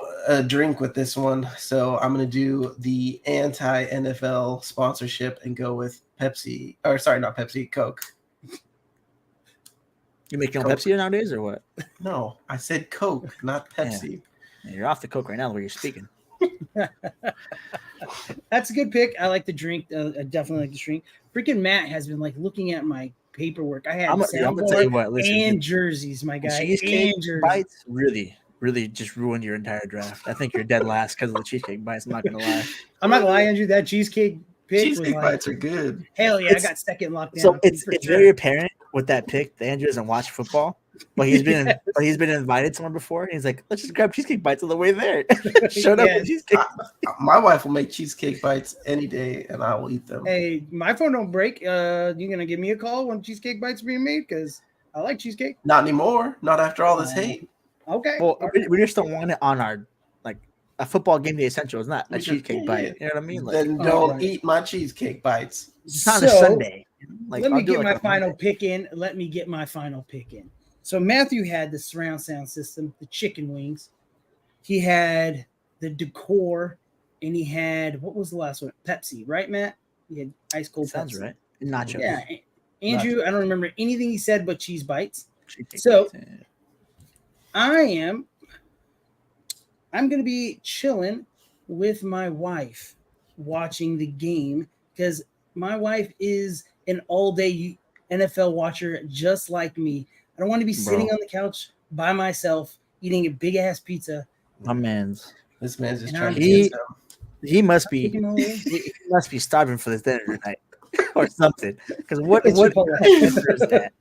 drink with this one. So I'm going to do the anti-NFL sponsorship and go with Pepsi. Or sorry, not Pepsi, Coke. You making Coke. Pepsi nowadays or what? No, I said Coke, not Pepsi. Yeah, you're off the Coke right now where you're speaking. That's a good pick. I like the drink. I definitely like the drink. Freaking Matt has been like looking at my paperwork. I had I'm gonna tell you what. Listen, and jerseys, my guy. cheesecake And jerseys. bites really just ruined your entire draft. I think you're dead last because of the cheesecake bites. I'm not gonna lie. I'm not gonna lie, Andrew. That cheesecake pick was Cheesecake like, bites are good. hell yeah, I It's- got second locked down. So it's for sure. very apparent with that pick that Andrew doesn't watch football, but he's been invited somewhere before. And he's like, let's just grab cheesecake bites on the way there. Showed up Yeah. with cheesecake. My wife will make cheesecake bites any day, and I will eat them. Hey, my phone don't break. You gonna give me a call when cheesecake bites are being made? Because I like cheesecake. Not anymore. Not after all this hate. Okay. Well, we just don't want it on our like a football game day essential. It's not a We just- cheesecake yeah, bite. yeah. You know what I mean? Like Then Oh, don't right. eat my cheesecake bites. it's not a So, Sunday. Like let me I'll do get like my a final Monday. pick in. Let me get my final pick in. So Matthew had the surround sound system, the chicken wings. He had the decor, and he had what was the last one? Pepsi, right, Matt? He had ice cold Sounds Pepsi. right. Nachos. Yeah. Andrew, I don't remember anything he said but cheese bites. Cheesecake So- bites, yeah. I'm gonna be chilling with my wife watching the game because my wife is an all-day NFL watcher just like me. I don't want to be sitting Bro. on the couch by myself eating a big ass pizza. My man's. This man's just And trying to he- get some. He must be. Taking away. He must be starving for this dinner tonight, or something. Because what It's what Chipotle. answer is that?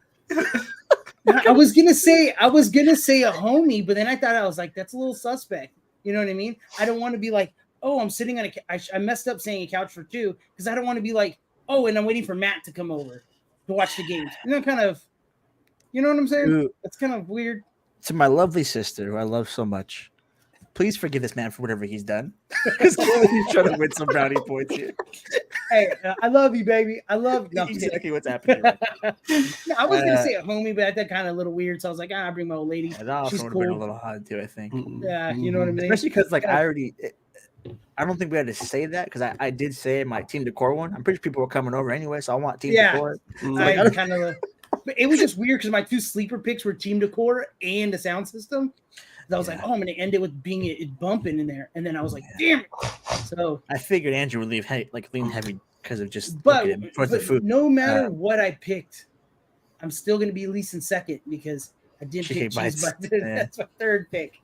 I was gonna say a homie, but then I thought, I was like, that's a little suspect. You know what I mean? I don't want to be like, oh, I'm sitting on I messed up saying a couch for two because I don't want to be like, oh, and I'm waiting for Matt to come over to watch the games. Kind of, you know what I'm saying? Dude, That's kind of weird. to my lovely sister, who I love so much, please forgive this man for whatever he's done. Because clearly he's trying to win some brownie points here. Hey, I love you, baby. I love you. Exactly what's happening. Right now. No, I was gonna say a homie, but that kind of a little weird. So I was like, I bring my old lady. Yeah, that also She's would have cool. been a little hard too, I think. Yeah, you know what I mean. Especially because I don't think we had to say that because I did say my team decor one. I'm pretty sure people were coming over anyway, so I want team decor. I kind of. But it was just weird because my two sleeper picks were team decor and a sound system. I was like, oh, I'm going to end it with being it bumping in there. And then I was like, damn it. So I figured Andrew would lean heavy because of just but the food. No matter what I picked, I'm still going to be at least in second because I didn't pick cheese bites. That's my third pick.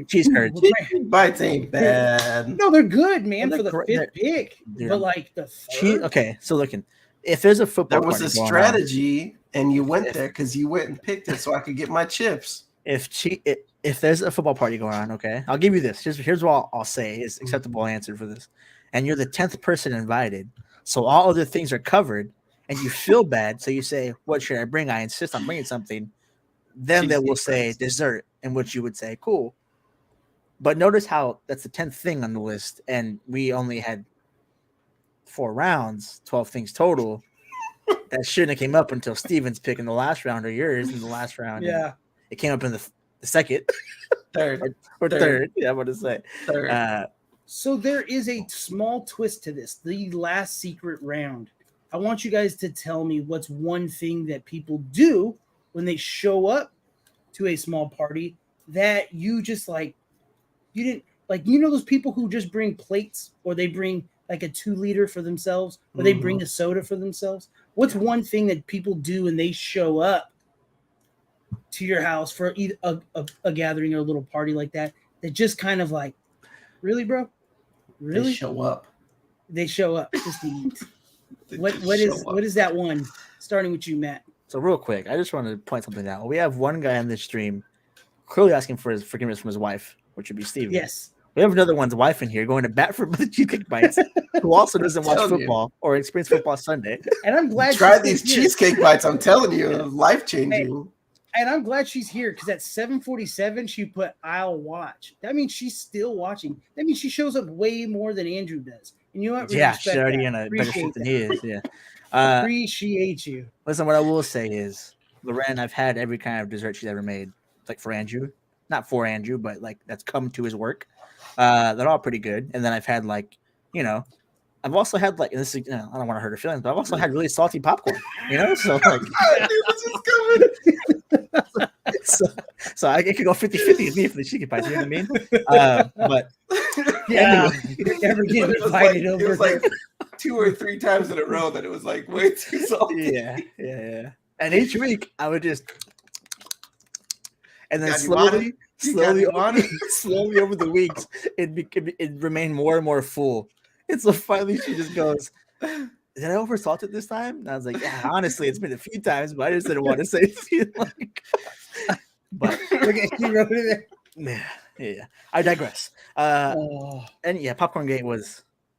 Cheese curds. Cheese bites ain't bad. No, they're good, man, for the fifth pick. But like the third. Okay, so looking, if there's a football, that was a strategy, and you went there because you went and picked it so I could get my chips. If there's a football party going on, okay, I'll give you this. Here's what I'll say is acceptable answer for this. And you're the 10th person invited, so all other things are covered, and you feel bad, so you say, "What should I bring?" I insist on bringing something. Then they will say dessert, in which you would say, "Cool." But notice how that's the 10th thing on the list, and we only had 4 rounds, 12 things total. That shouldn't have came up until Steven's pick in the last round or yours in the last round. Yeah, it came up in the second, third, or third. Yeah, I want to say third. So there is a small twist to this. The last secret round. I want you guys to tell me what's one thing that people do when they show up to a small party that you just like, you didn't like, those people who just bring plates or they bring like a 2-liter for themselves or they bring a soda for themselves. What's one thing that people do when they show up to your house for a gathering or a little party like that just kind of like, really, bro? Really? They show up. They show up just to eat. What is that one? Starting with you, Matt. So real quick, I just wanted to point something out. We have one guy on this stream clearly asking for his forgiveness from his wife, which would be Steven. Yes. We have another one's wife in here going to bat for the cheesecake bites, who also doesn't watch football or experience football Sunday. And I'm glad try these cheesecake bites. I'm telling you, life changing. And I'm glad she's here because at 7:47 she put "I'll watch." That means she's still watching. That means she shows up way more than Andrew does. And you know what? Yeah, she's already in a better shape than he is. Yeah. Appreciate you. Listen, what I will say is, Loren, I've had every kind of dessert she's ever made, like for Andrew, not for Andrew, but like that's come to his work. They're all pretty good. And then I've had I've also had and this is, I don't want to hurt her feelings, but I've also had really salty popcorn. So like, I knew this was coming. so I could go 50-50 with me for the chicken pies. You know what I mean? But yeah, you're never getting invited over. It was like 2 or 3 times in a row that it was like way too salty. Yeah. And each week I would just, and then slowly over the weeks, it remained more and more full. And so finally she just goes, "Did I oversalt it this time?" And I was like, "Yeah, honestly, it's been a few times, but I just didn't want to say it." But you wrote it there. Yeah. I digress. And yeah, Popcorn Gate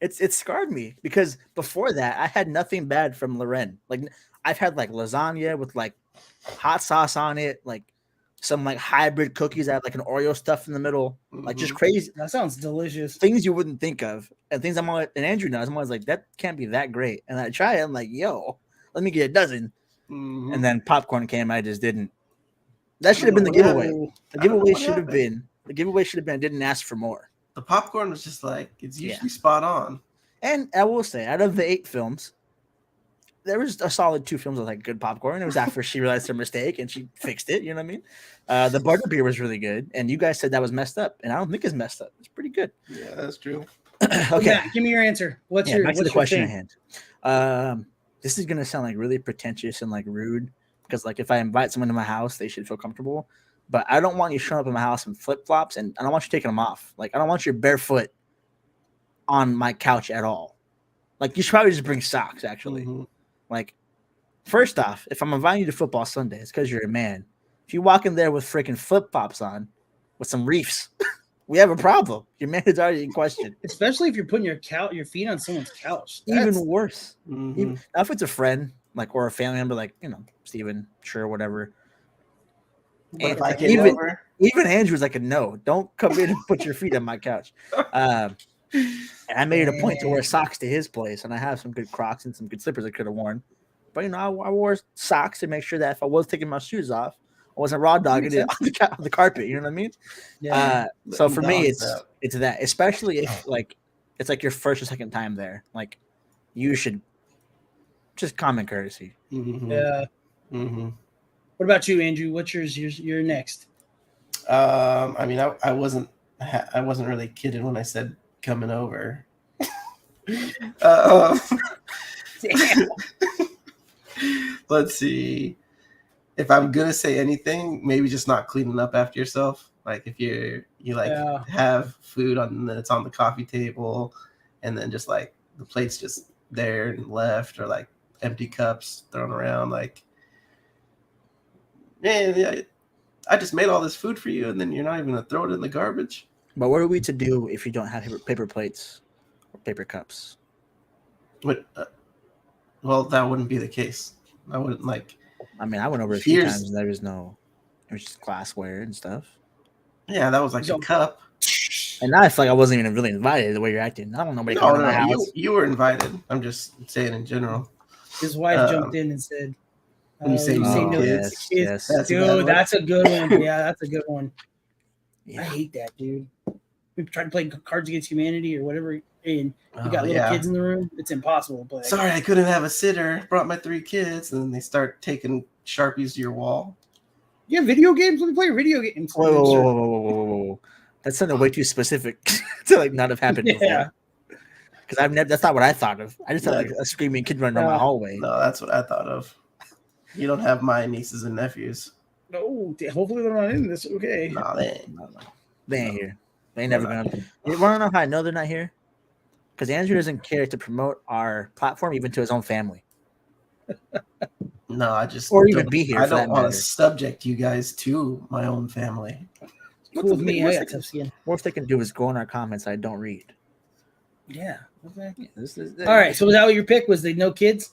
it scarred me because before that I had nothing bad from Loren. Like I've had like lasagna with like hot sauce on it, like some like hybrid cookies that have like an Oreo stuff in the middle, like just crazy. That sounds delicious. Things you wouldn't think of, and things and Andrew knows. I'm always like, that can't be that great. And I try it. I'm like, yo, let me get a dozen. And then popcorn came. I just didn't. That should have been the giveaway. The giveaway should have been. I didn't ask for more. The popcorn was just like it's usually spot on. And I will say, out of the 8 films, there was a solid 2 films with like good popcorn. It was after she realized her mistake and she fixed it. You know what I mean? The butter beer was really good, and you guys said that was messed up, and I don't think it's messed up. It's pretty good. Yeah, that's true. Okay, Matt, give me your answer. What's the question at hand? This is gonna sound like really pretentious and like rude because like if I invite someone to my house, they should feel comfortable. But I don't want you showing up in my house in flip flops, and I don't want you taking them off. Like I don't want you barefoot on my couch at all. Like you should probably just bring socks. Actually, like First off, if I'm inviting you to football Sunday, it's because you're a man. If you walk in there with freaking flip flops on, with some reefs, we have a problem. Your man is already in question. Especially if you're putting your feet on someone's couch. Even worse. Mhm. Now, if it's a friend, like, or a family member, like, Steven, sure, whatever. But if And I get even over, Andrew's like, no, don't come in and put your feet on my couch. And I made it a point to wear socks to his place, and I have some good Crocs and some good slippers I could have worn. But I wore socks to make sure that if I was taking my shoes off, I wasn't raw dogging it on the carpet. You know what I mean? Yeah. So for me, it's that, especially if it's like your first or second time there. Like, you should just common courtesy. Mhm. Yeah. Mhm. What about you, Andrew? What's yours? You're next. I mean, I wasn't really kidding when I said coming over. Let's see. If I'm gonna say anything, maybe just not cleaning up after yourself. Like if you have food that's on the coffee table, and then just like the plate's just there and left, or like empty cups thrown around. Like, man, I just made all this food for you, and then you're not even gonna throw it in the garbage. But what are we to do if you don't have paper plates or paper cups? What? Well, that wouldn't be the case. I wouldn't like. I mean, I went over a few times and there was just glassware and stuff. Yeah, that was like a cup. And now I feel like I wasn't even really invited the way you're acting. I don't know. No, you were invited. I'm just saying in general. His wife jumped in and said, when you say no kids, yes. That's dude, that's a good one. Yeah, that's a good one. Yeah. I hate that, dude. We tried to play Cards Against Humanity or whatever, and you got little kids in the room. It's impossible. But sorry, I couldn't have a sitter. Brought my 3 kids, and then they start taking Sharpies to your wall. Yeah, video games. Let me play video games. Whoa. That's something way too specific to like not have happened before. Because that's not what I thought of. I just thought like a screaming kid running down my hallway. No, that's what I thought of. You don't have my nieces and nephews. No, hopefully they're not in this. Okay. No, they ain't here. They ain't never gonna. You want to know how I know they're not here? Because Andrew doesn't care to promote our platform even to his own family. No, I just or even be here. I don't want to subject you guys to my own family. Cool with me. I got tough skin. Worst they can do is go in our comments I don't read. Yeah. Okay. All right. So was that what your pick was? The no kids?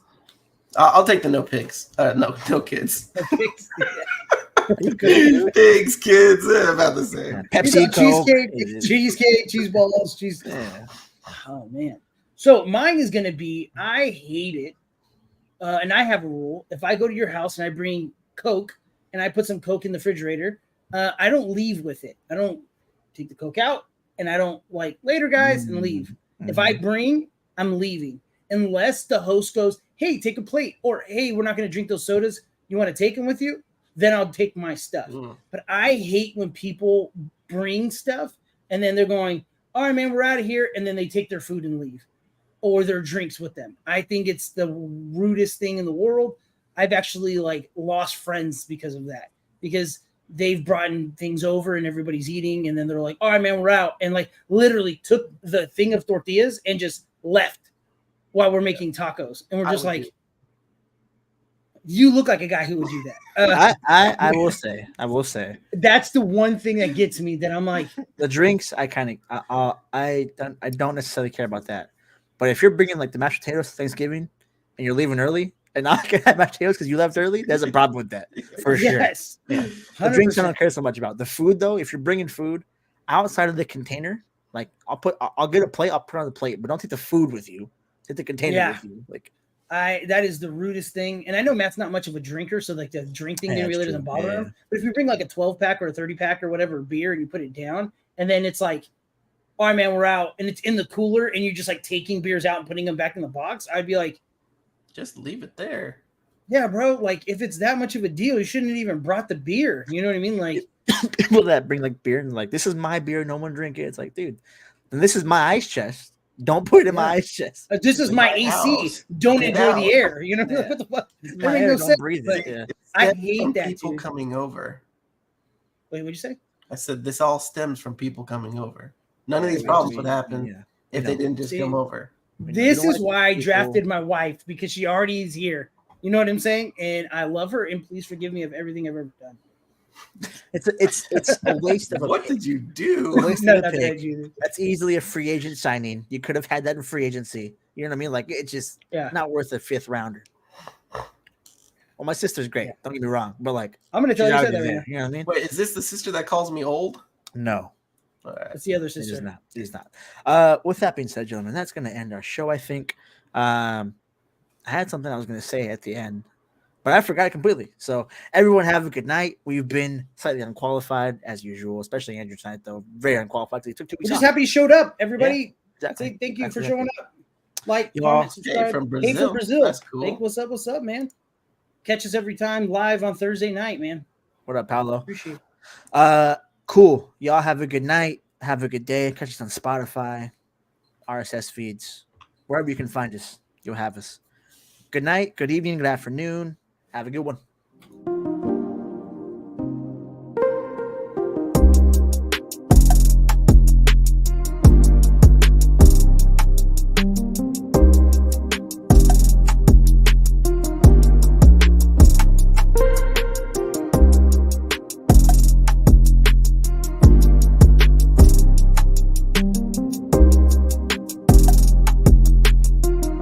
I'll take the no pigs. No kids. No pigs. Pigs, kids. About the same. Pepsi, cheesecake, cheese balls, cheese. Yeah. Oh man. So mine is gonna be I hate it. And I have a rule. If I go to your house and I bring Coke and I put some Coke in the refrigerator, I don't leave with it. I don't take the Coke out and I don't like later guys and leave. If I bring, I'm leaving. Unless the host goes, hey, take a plate, or hey, we're not going to drink those sodas. You want to take them with you? Then I'll take my stuff. But I hate when people bring stuff and then they're going, all right, man, we're out of here. And then they take their food and leave or their drinks with them. I think it's the rudest thing in the world. I've actually like lost friends because of that, because they've brought things over and everybody's eating. And then they're like, all right, man, we're out. And like literally took the thing of tortillas and just left while we're making tacos. And we're just like, you look like a guy who would do that. I will say that's the one thing that gets me, that I'm like, the drinks. I don't necessarily care about that. But if you're bringing like the mashed potatoes to Thanksgiving and you're leaving early and not gonna have mashed potatoes because you left early, there's a problem with that for sure. Yes, yeah. The drinks I don't care so much about. The food though, if you're bringing food outside of the container, like I'll get a plate, I'll put it on the plate, but don't take the food with you. Take the container with you. Like that is the rudest thing. And I know Matt's not much of a drinker, so like the drink thing really doesn't bother him. But if you bring like a 12-pack or a 30-pack or whatever beer and you put it down, and then it's like, all right, man, we're out, and it's in the cooler, and you're just like taking beers out and putting them back in the box, I'd be like, just leave it there. Yeah, bro. Like if it's that much of a deal, you shouldn't have even brought the beer. You know what I mean? Like people that bring like beer and like, this is my beer, no one drink it. It's like, dude, then this is my ice chest. Don't put it in my ice chest. This is my AC. House. Don't enjoy the air. You know what the fuck? My air, don't breathe it. Yeah. I hate that. People coming over. Wait, what'd you say? I said this all stems from people coming over. None of these problems would happen if they didn't just come over. This is why I drafted my wife, because she already is here. You know what I'm saying? And I love her, and please forgive me of everything I've ever done. It's a waste of a What pick. did you A do? waste No, of a not that pick. either. That's easily a free agent signing. You could have had that in free agency. You know what I mean? Like it's just Yeah. not worth a 5th rounder. Well, my sister's great. Yeah. Don't get me wrong, but like I'm gonna tell she's you already that right there. now. You know what I mean? Wait, is this the sister that calls me old? No, All right. That's the other it is sister. not. It is not. With that being said, gentlemen, that's going to end our show. I think. I had something I was going to say at the end, but I forgot it completely. So everyone have a good night. We've been slightly unqualified as usual, especially Andrew tonight, though very unqualified because he took 2 We're weeks just off. happy you showed up, everybody. Exactly. Say thank you for Exactly. showing up. Like, Y'all- comment, Hey, subscribe. from Hey, Brazil. from Brazil. That's cool. Hey, what's up, man? Catch us every time live on Thursday night, man. What up, Paolo? Appreciate it. Cool. Y'all have a good night. Have a good day. Catch us on Spotify, RSS feeds, wherever you can find us. You'll have us. Good night, good evening, good afternoon. Have a good one.